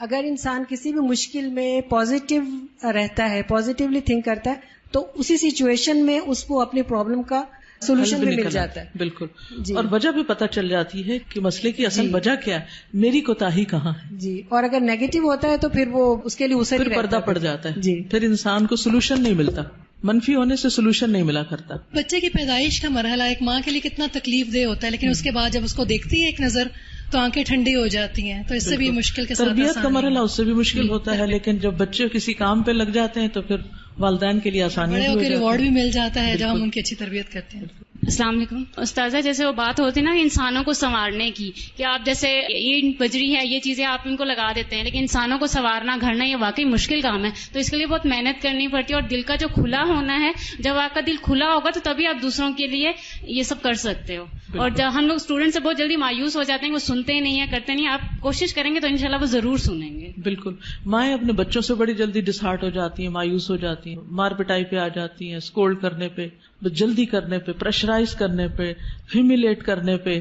اگر انسان کسی بھی مشکل میں پازیٹیو رہتا ہے، پازیٹیولی تھنک کرتا ہے، تو اسی سچویشن میں اس کو اپنی پرابلم کا سولوشن بھی مل جاتا ہے. بالکل جی. اور وجہ بھی پتہ چل جاتی ہے کہ مسئلے کی اصل وجہ کیا ہے، میری کوتاہی کہاں ہے. جی. اور اگر نیگیٹو ہوتا ہے تو پھر وہ اس کے لیے اسے پھر پردہ پڑ جاتا ہے جی. پھر انسان کو سولوشن نہیں ملتا، منفی ہونے سے سولوشن نہیں ملا کرتا. بچے کی پیدائش کا مرحلہ ایک ماں کے لیے کتنا تکلیف دہ ہوتا ہے، لیکن اس کے بعد جب اس کو دیکھتی ہے ایک نظر تو آنکھیں ٹھنڈی ہو جاتی ہیں. تو اس سے بھی مشکل کے ساتھ تربیت کا مرحلہ اس سے بھی مشکل ہوتا ہے، لیکن جب بچے کسی کام پہ لگ جاتے ہیں تو پھر والدین کے لیے آسانی بڑے ہو کے ریوارڈ بھی مل جاتا ہے جب ہم ان کی اچھی تربیت کرتے ہیں. السلام علیکم استاذہ. جیسے وہ بات ہوتی ہے نا انسانوں کو سنوارنے کی، کہ آپ جیسے یہ بجری ہے، یہ چیزیں آپ ان کو لگا دیتے ہیں، لیکن انسانوں کو سنوارنا گھڑنا یہ واقعی مشکل کام ہے. تو اس کے لیے بہت محنت کرنی پڑتی ہے، اور دل کا جو کھلا ہونا ہے، جب آپ کا دل کھلا ہوگا تو تبھی آپ دوسروں کے لیے یہ سب کر سکتے ہو. اور جب ہم لوگ اسٹوڈنٹ سے بہت جلدی مایوس ہو جاتے ہیں، وہ سنتے نہیں ہیں، کرتے نہیں، آپ کوشش کریں گے تو انشاءاللہ وہ ضرور سنیں گے. بالکل. مائیں اپنے بچوں سے بڑی جلدی ڈسہارٹ ہو جاتی ہیں, مایوس ہو جاتی ہیں, مار پٹائی پہ آ جاتی ہیں, اسکولڈ کرنے پہ, جلدی کرنے پہ, پریشرائز کرنے پہ, ہیومیلیٹ کرنے پہ.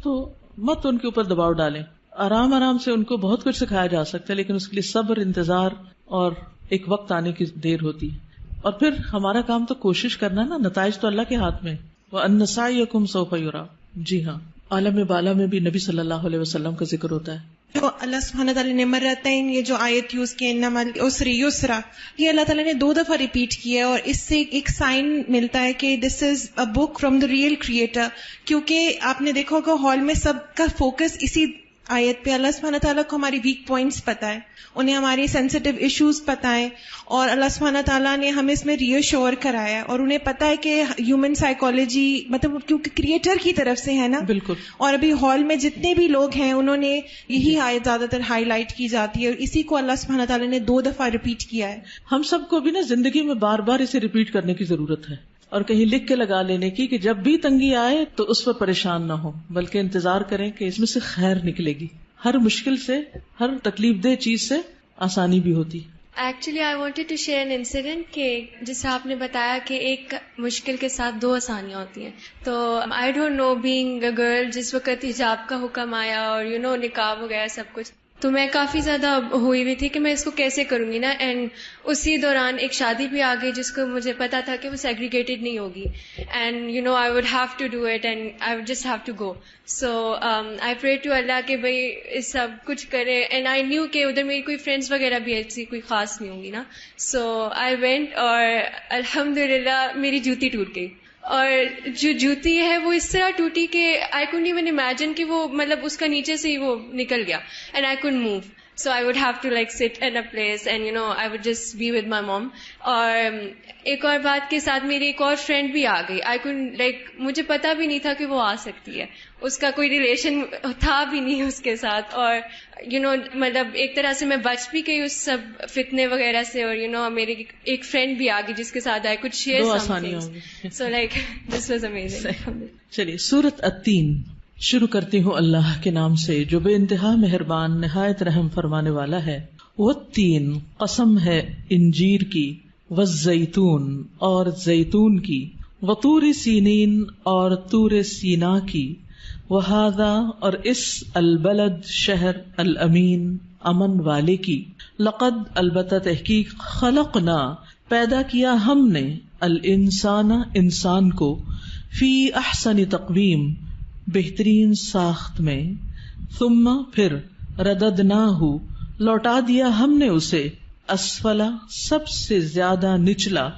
تو مت ان کے اوپر دباؤ ڈالیں. آرام آرام سے ان کو بہت کچھ سکھایا جا سکتا ہے, لیکن اس کے لیے صبر, انتظار اور ایک وقت آنے کی دیر ہوتی ہے. اور پھر ہمارا کام تو کوشش کرنا نا, نتائج تو اللہ کے ہاتھ میں. وَأَنَّ سَعْيَكُمْ سَوْفَ يُرَىٰ. جی ہاں, عالم بالا میں بھی نبی صلی اللہ علیہ وسلم کا ذکر ہوتا ہے. جو اللہ سبحانہ تعالیٰ نے مرتین, یہ جو آیت یوز کی انما العسر یسرا, یہ اللہ تعالیٰ نے 2 دفعہ ریپیٹ کی ہے, اور اس سے ایک سائن ملتا ہے کہ this is a book from the real creator. کیونکہ آپ نے دیکھا ہوگا ہال میں سب کا فوکس اسی آیت پہ. اللہ سبحانہ تعالیٰ کو ہماری ویک پوائنٹس پتہ ہے, انہیں ہماری سینسٹیو ایشوز پتہ ہیں, اور اللہ سبحانہ تعالیٰ نے ہمیں اس میں ری ایشور کرایا, اور انہیں پتہ ہے کہ ہیومن سائیکالوجی مطلب کیونکہ کریٹر کی طرف سے ہے نا. بالکل. اور ابھی ہال میں جتنے بھی لوگ ہیں انہوں نے یہی آیت زیادہ تر ہائی لائٹ کی جاتی ہے, اور اسی کو اللہ سبحانہ تعالیٰ نے 2 دفعہ ریپیٹ کیا ہے. ہم سب کو بھی نا زندگی میں بار بار اسے ریپیٹ کرنے کی ضرورت ہے, اور کہیں لکھ کے لگا لینے کی کہ جب بھی تنگی آئے تو اس پر پریشان نہ ہو, بلکہ انتظار کریں کہ اس میں سے خیر نکلے گی. ہر مشکل سے, ہر تکلیف دہ چیز سے آسانی بھی ہوتی. Actually I wanted to share an incident کہ جیسے آپ نے بتایا کہ ایک مشکل کے ساتھ 2 آسانیاں ہوتی ہیں. تو I don't know, being a girl, جس وقت حجاب کا حکم آیا اور نقاب وغیرہ سب کچھ, تو میں کافی زیادہ ہوئی ہوئی تھی کہ میں اس کو کیسے کروں گی نا. اینڈ اسی دوران ایک شادی بھی آ گئی جس کو مجھے پتا تھا کہ وہ سیگریگیٹڈ نہیں ہوگی, and I would have to do it, and I would just have to go. So I pray to اللہ کہ بھائی سب کچھ کرے, اینڈ آئی نیو کہ ادھر میری کوئی فرینڈس وغیرہ بھی ایسی کوئی خاص نہیں ہوں گی نا. سو آئی وینٹ, اور الحمدللہ میری جوتی ٹوٹ گئی. اور جو جوتی ہے وہ اس طرح ٹوٹی کہ آئی کونٹ ایون امیجن کہ وہ مطلب اس کا نیچے سے ہی وہ نکل گیا, and I can't move. So I would have to like sit in a place and I would just be with my mom. اور ایک اور بات کے ساتھ میری ایک اور فرینڈ بھی آ گئی. I couldn't like مجھے پتا بھی نہیں تھا کہ وہ آ سکتی ہے, اس کا کوئی ریلیشن تھا بھی نہیں اس کے ساتھ, اور مطلب ایک طرح سے میں بچ بھی گئی اس سب فتنے وغیرہ سے. اور میری ایک فرینڈ بھی آ گئی جس کے ساتھ I could share some things. So like this was amazing. چلیے سورۃ التین شروع کرتی ہوں اللہ کے نام سے جو بے انتہا مہربان نہایت رحم فرمانے والا ہے. والتین, قسم ہے انجیر کی, والزیتون, اور زیتون کی, وطور سینین, اور طور سینا کی, وہذا, اور اس, البلد, شہر, الامین, امن والے کی, لقد, البتہ تحقیق, خلقنا, پیدا کیا ہم نے, الانسان, انسان کو, فی احسن تقویم, بہترین ساخت میں, ثم, پھر, رددناہ, لوٹا دیا ہم نے اسے, اسفلا, سب سے زیادہ نچلا,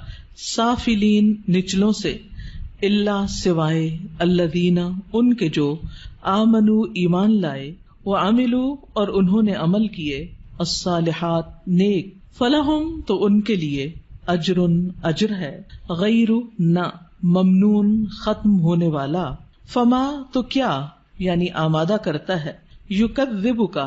سافلین, نچلوں سے, الا, سوائے, الذین, ان کے جو, آمنو, ایمان لائے, وعملوا, اور انہوں نے عمل کیے, الصالحات, نیک, فلہم, تو ان کے لیے, اجر, اجر ہے, غیر, نہ, ممنون, ختم ہونے والا, فما, تو کیا, یعنی آمادہ کرتا ہے, یکذبک,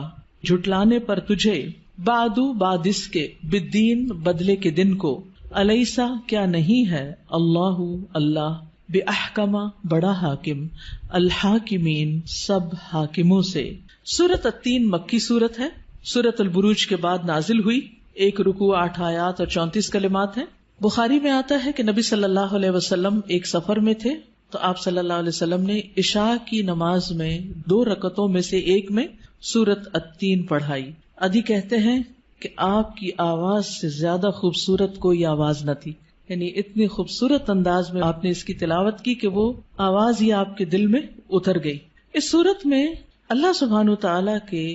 جھٹلانے پر تجھے, بعدو, بعد اس کے, بالدین, بدلے کے دن کو, الیسا, کیا نہیں ہے, اللہ, اللہ, باحکم, بڑا حاکم, الحاکمین, سب حاکموں سے. سورۃ التین مکی سورت ہے, سورۃ البروج کے بعد نازل ہوئی, 1 رکوع 8 آیات اور 34 کلمات ہیں. بخاری میں آتا ہے کہ نبی صلی اللہ علیہ وسلم ایک سفر میں تھے, تو آپ صلی اللہ علیہ وسلم نے عشاء کی نماز میں 2 رکعتوں میں سے ایک میں سورۃ التین پڑھائی. ادھی کہتے ہیں کہ آپ کی آواز سے زیادہ خوبصورت کوئی آواز نہ تھی, یعنی اتنی خوبصورت انداز میں آپ نے اس کی تلاوت کی کہ وہ آواز ہی آپ کے دل میں اتر گئی. اس سورت میں اللہ سبحانہ و تعالیٰ کے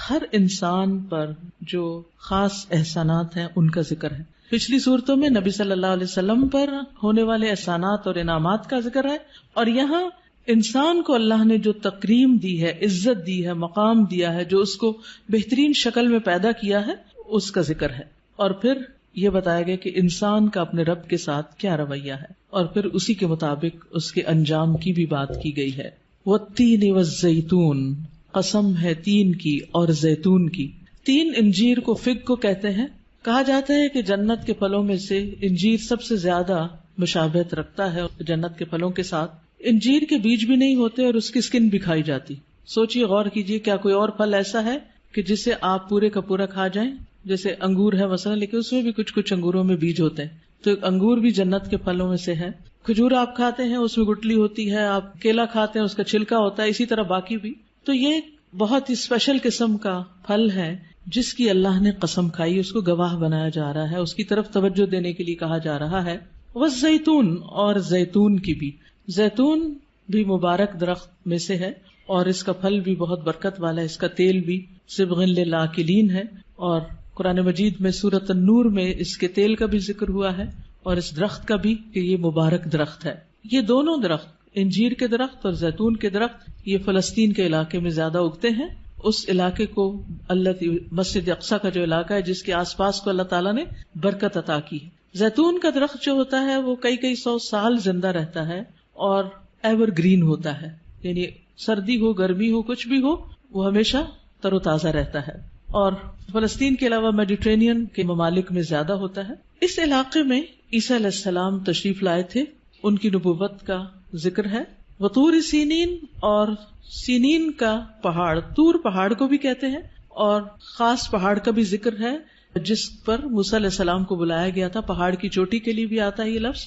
ہر انسان پر جو خاص احسانات ہیں ان کا ذکر ہے. پچھلی صورتوں میں نبی صلی اللہ علیہ وسلم پر ہونے والے احسانات اور انعامات کا ذکر ہے, اور یہاں انسان کو اللہ نے جو تکریم دی ہے, عزت دی ہے, مقام دیا ہے, جو اس کو بہترین شکل میں پیدا کیا ہے, اس کا ذکر ہے. اور پھر یہ بتایا گیا کہ انسان کا اپنے رب کے ساتھ کیا رویہ ہے, اور پھر اسی کے مطابق اس کے انجام کی بھی بات کی گئی ہے. والتین والزیتون, قسم ہے تین کی اور زیتون کی. تین انجیر کو فگ کو کہتے ہیں. کہا جاتا ہے کہ جنت کے پھلوں میں سے انجیر سب سے زیادہ مشابہت رکھتا ہے جنت کے پھلوں کے ساتھ. انجیر کے بیج بھی نہیں ہوتے اور اس کی اسکن بھی کھائی جاتی. سوچئے, غور کیجئے, کیا کوئی اور پھل ایسا ہے کہ جسے آپ پورے کا پورا کھا جائیں. جیسے انگور ہے مثلا، لیکن اس میں بھی کچھ انگوروں میں بیج ہوتے ہیں، تو انگور بھی جنت کے پھلوں میں سے ہے. کھجور آپ کھاتے ہیں اس میں گٹلی ہوتی ہے، آپ کیلا کھاتے ہیں اس کا چھلکا ہوتا ہے، اسی طرح باقی بھی. تو یہ بہت ہی اسپیشل قسم کا پھل ہے جس کی اللہ نے قسم کھائی، اس کو گواہ بنایا جا رہا ہے، اس کی طرف توجہ دینے کے لیے کہا جا رہا ہے. والزیتون، اور زیتون کی بھی. زیتون بھی مبارک درخت میں سے ہے اور اس کا پھل بھی بہت برکت والا ہے، اس کا تیل بھی صبغ للآکلین ہے. اور قرآن مجید میں سورۃ النور میں اس کے تیل کا بھی ذکر ہوا ہے اور اس درخت کا بھی کہ یہ مبارک درخت ہے. یہ دونوں درخت، انجیر کے درخت اور زیتون کے درخت، یہ فلسطین کے علاقے میں زیادہ اگتے ہیں. اس علاقے کو اللہ مسجد اقصی کا جو علاقہ ہے جس کے آس پاس کو اللہ تعالیٰ نے برکت عطا کی ہے. زیتون کا درخت جو ہوتا ہے وہ کئی سو سال زندہ رہتا ہے اور ایور گرین ہوتا ہے، یعنی سردی ہو گرمی ہو کچھ بھی ہو وہ ہمیشہ تر و تازہ رہتا ہے. اور فلسطین کے علاوہ میڈیٹرینین کے ممالک میں زیادہ ہوتا ہے. اس علاقے میں عیسیٰ علیہ السلام تشریف لائے تھے، ان کی نبوت کا ذکر ہے. وطور سینین، اور سینین کا پہاڑ، طور پہاڑ کو بھی کہتے ہیں، اور خاص پہاڑ کا بھی ذکر ہے جس پر موسیٰ علیہ السلام کو بلایا گیا تھا. پہاڑ کی چوٹی کے لیے بھی آتا ہے یہ لفظ،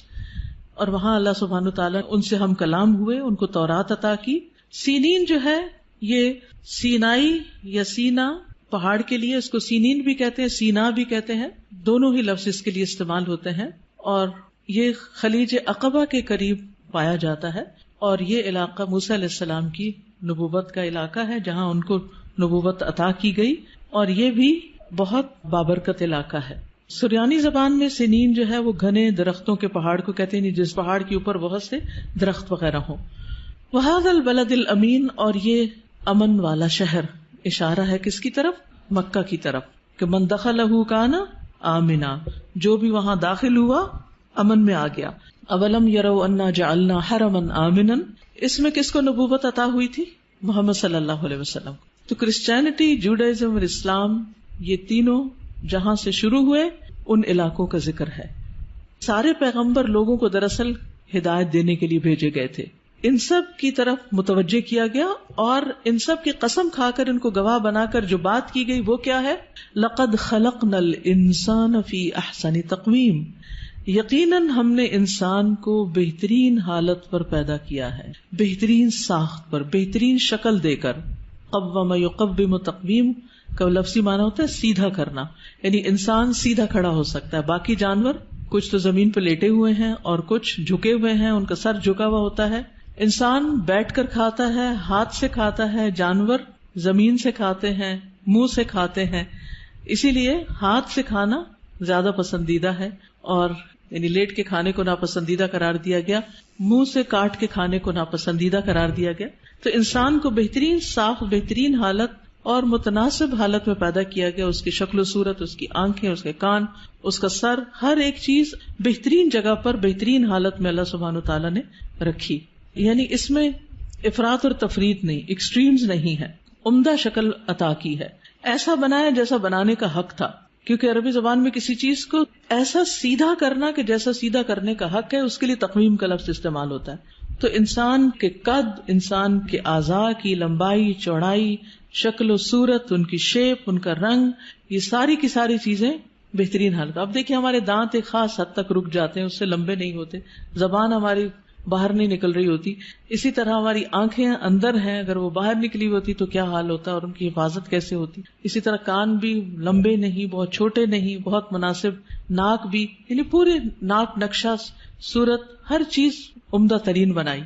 اور وہاں اللہ سبحانہ وتعالیٰ ان سے ہم کلام ہوئے، ان کو تورات عطا کی. سینین جو ہے یہ سینائی یا سینا پہاڑ کے لیے، اس کو سینین بھی کہتے ہیں، سینا بھی کہتے ہیں، دونوں ہی لفظ اس کے لیے استعمال ہوتے ہیں. اور یہ خلیج عقبہ کے قریب پایا جاتا ہے، اور یہ علاقہ موسیٰ علیہ السلام کی نبوت کا علاقہ ہے جہاں ان کو نبوت عطا کی گئی، اور یہ بھی بہت بابرکت علاقہ ہے. سریانی زبان میں سنین جو ہے وہ گھنے درختوں کے پہاڑ کو کہتے ہیں، جس پہاڑ کے اوپر بہت سے درخت وغیرہ ہوں. وہذا البلد الامین، اور یہ امن والا شہر، اشارہ ہے کس کی طرف؟ مکہ کی طرف، کہ من دخلہ کان آمنا، جو بھی وہاں داخل ہوا امن میں آ گیا. اولم یروا انا جعلنا حرما آمنا، اس میں کس کو نبوت عطا ہوئی تھی؟ محمد صلی اللہ علیہ وسلم. تو کرسچینٹی، جوڈائزم اور اسلام، یہ تینوں جہاں سے شروع ہوئے ان علاقوں کا ذکر ہے. سارے پیغمبر لوگوں کو دراصل ہدایت دینے کے لیے بھیجے گئے تھے، ان سب کی طرف متوجہ کیا گیا، اور ان سب کی قسم کھا کر ان کو گواہ بنا کر جو بات کی گئی وہ کیا ہے؟ لقد خلقنا الانسان فی احسن تقویم، یقیناً ہم نے انسان کو بہترین حالت پر پیدا کیا ہے، بہترین ساخت پر، بہترین شکل دے کر. قوم یقوم تقویم کا لفظی معنی ہوتا ہے سیدھا کرنا، یعنی انسان سیدھا کھڑا ہو سکتا ہے. باقی جانور کچھ تو زمین پہ لیٹے ہوئے ہیں اور کچھ جھکے ہوئے ہیں، ان کا سر جھکا ہوا ہوتا ہے. انسان بیٹھ کر کھاتا ہے، ہاتھ سے کھاتا ہے، جانور زمین سے کھاتے ہیں، منہ سے کھاتے ہیں. اسی لیے ہاتھ سے کھانا زیادہ پسندیدہ ہے، اور یعنی لیٹ کے کھانے کو ناپسندیدہ قرار دیا گیا، منہ سے کاٹ کے کھانے کو ناپسندیدہ قرار دیا گیا. تو انسان کو بہترین صاف، بہترین حالت اور متناسب حالت میں پیدا کیا گیا. اس کی شکل و صورت، اس کی آنکھیں، اس کے کان، اس کا سر، ہر ایک چیز بہترین جگہ پر بہترین حالت میں اللہ سبحانہ وتعالیٰ نے رکھی. یعنی اس میں افراط اور تفریط نہیں، ایکسٹریمز نہیں ہے، عمدہ شکل عطا کی ہے. ایسا بنایا جیسا بنانے کا حق تھا، کیونکہ عربی زبان میں کسی چیز کو ایسا سیدھا کرنا کہ جیسا سیدھا کرنے کا حق ہے، اس کے لیے تقویم کا لفظ استعمال ہوتا ہے. تو انسان کے قد، انسان کے اعضاء کی لمبائی، چوڑائی، شکل و صورت، ان کی شیپ، ان کا رنگ، یہ ساری کی ساری چیزیں بہترین حالت. اب دیکھیں ہمارے دانت ایک خاص حد تک رک جاتے ہیں، اس سے لمبے نہیں ہوتے، زبان ہماری باہر نہیں نکل رہی ہوتی. اسی طرح ہماری آنکھیں اندر ہیں، اگر وہ باہر نکلی ہوتی تو کیا حال ہوتا اور ان کی حفاظت کیسے ہوتی. اسی طرح کان بھی لمبے نہیں، بہت چھوٹے نہیں، بہت مناسب. ناک بھی، یعنی پورے ناک، نقشہ، صورت، ہر چیز عمدہ ترین بنائی.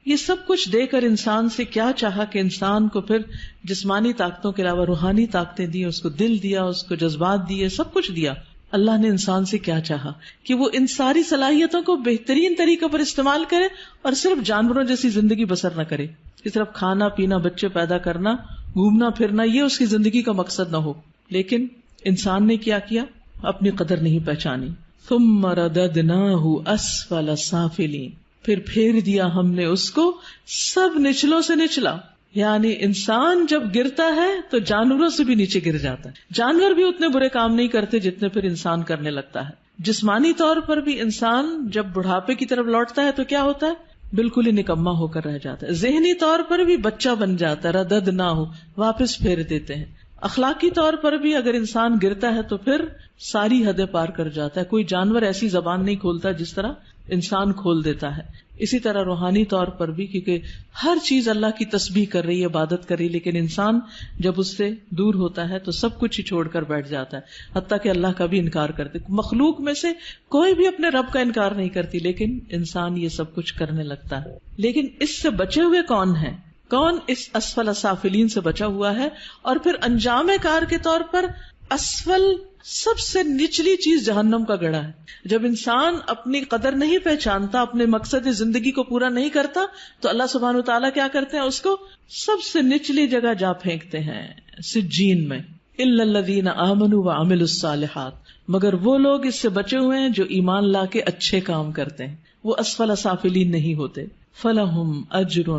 یہ سب کچھ دے کر انسان سے کیا چاہا کہ انسان کو پھر جسمانی طاقتوں کے علاوہ روحانی طاقتیں دی، اس کو دل دیا، اس کو جذبات دیے، سب کچھ دیا. اللہ نے انسان سے کیا چاہا کہ وہ ان ساری صلاحیتوں کو بہترین طریقے پر استعمال کرے اور صرف جانوروں جیسی زندگی بسر نہ کرے کہ صرف کھانا پینا، بچے پیدا کرنا، گھومنا پھرنا یہ اس کی زندگی کا مقصد نہ ہو. لیکن انسان نے کیا کیا؟ اپنی قدر نہیں پہچانی. ثم رددناہ اسفل سافلین، پھر پھیر دیا ہم نے اس کو سب نچلوں سے نچلا. یعنی انسان جب گرتا ہے تو جانوروں سے بھی نیچے گر جاتا ہے. جانور بھی اتنے برے کام نہیں کرتے جتنے پھر انسان کرنے لگتا ہے. جسمانی طور پر بھی انسان جب بڑھاپے کی طرف لوٹتا ہے تو کیا ہوتا ہے؟ بالکل ہی نکما ہو کر رہ جاتا ہے. ذہنی طور پر بھی بچہ بن جاتا ہے. ردد نہ ہو، واپس پھیر دیتے ہیں. اخلاقی طور پر بھی اگر انسان گرتا ہے تو پھر ساری حدیں پار کر جاتا ہے. کوئی جانور ایسی زبان نہیں کھولتا جس طرح انسان کھول دیتا ہے. اسی طرح روحانی طور پر بھی، کیونکہ ہر چیز اللہ کی تسبیح کر رہی ہے، عبادت کر رہی ہے، لیکن انسان جب اس سے دور ہوتا ہے تو سب کچھ ہی چھوڑ کر بیٹھ جاتا ہے، حتیٰ کہ اللہ کا بھی انکار کرتے. مخلوق میں سے کوئی بھی اپنے رب کا انکار نہیں کرتی، لیکن انسان یہ سب کچھ کرنے لگتا ہے. لیکن اس سے بچے ہوئے کون ہیں؟ کون اس اسفل سافلین سے بچا ہوا ہے؟ اور پھر انجام کار کے طور پر اسفل سب سے نچلی چیز جہنم کا گڑھا ہے. جب انسان اپنی قدر نہیں پہچانتا، اپنے مقصد زندگی کو پورا نہیں کرتا، تو اللہ سبحانہ وتعالیٰ کیا کرتے ہیں؟ اس کو سب سے نچلی جگہ جا پھینکتے ہیں، سجین میں. الا الذین آمنوا وعملوا الصالحات، مگر وہ لوگ اس سے بچے ہوئے ہیں جو ایمان لا کے اچھے کام کرتے ہیں، وہ اسفل سافلین نہیں ہوتے. فلہم اجر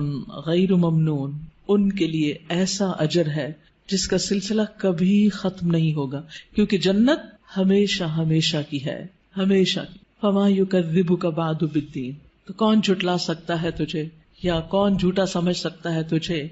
غیر ممنون، ان کے لیے ایسا اجر ہے جس کا سلسلہ کبھی ختم نہیں ہوگا، کیونکہ جنت ہمیشہ ہمیشہ کی ہے، ہمیشہ کی. فما یکذبک بعد بالدین، تو کون جھٹلا سکتا ہے تجھے، یا کون جھوٹا سمجھ سکتا ہے تجھے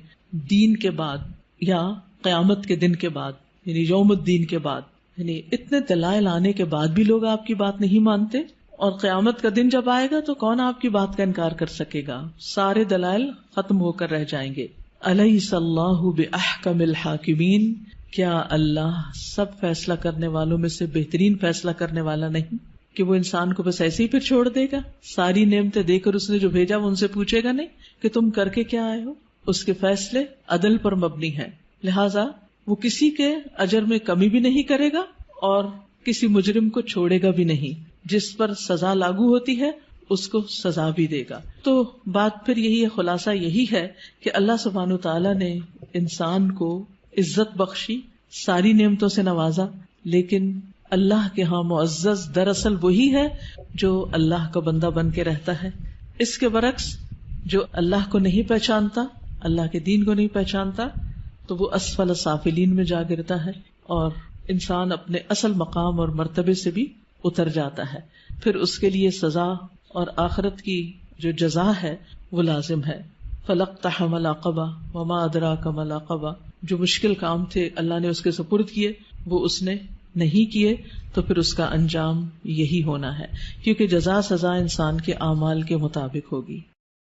دین کے بعد، یا قیامت کے دن کے بعد، یعنی یوم الدین کے بعد. یعنی اتنے دلائل آنے کے بعد بھی لوگ آپ کی بات نہیں مانتے، اور قیامت کا دن جب آئے گا تو کون آپ کی بات کا انکار کر سکے گا؟ سارے دلائل ختم ہو کر رہ جائیں گے. الیس اللہ باحکم الحاکمین، کیا اللہ سب فیصلہ کرنے والوں میں سے بہترین فیصلہ کرنے والا نہیں کہ وہ انسان کو بس ایسے ہی پھر چھوڑ دے گا؟ ساری نعمتیں دے کر اس نے جو بھیجا وہ ان سے پوچھے گا نہیں کہ تم کر کے کیا آئے ہو. اس کے فیصلے عدل پر مبنی ہیں، لہذا وہ کسی کے اجر میں کمی بھی نہیں کرے گا اور کسی مجرم کو چھوڑے گا بھی نہیں. جس پر سزا لاگو ہوتی ہے اس کو سزا بھی دے گا. تو بات پھر یہی ہے، خلاصہ یہی ہے کہ اللہ سبحانہ وتعالیٰ نے انسان کو عزت بخشی، ساری نعمتوں سے نوازا، لیکن اللہ کے ہاں معزز دراصل وہی ہے جو اللہ کا بندہ بن کے رہتا ہے. اس کے برعکس جو اللہ کو نہیں پہچانتا، اللہ کے دین کو نہیں پہچانتا، تو وہ اسفل سافلین میں جا گرتا ہے اور انسان اپنے اصل مقام اور مرتبے سے بھی اتر جاتا ہے. پھر اس کے لیے سزا اور آخرت کی جو جزا ہے وہ لازم ہے. فلقتحم العقبہ وما ادراک ما العقبہ، جو مشکل کام تھے اللہ نے اس کے سپرد کیے، وہ اس نے نہیں کیے، تو پھر اس کا انجام یہی ہونا ہے، کیونکہ جزا سزا انسان کے اعمال کے مطابق ہوگی.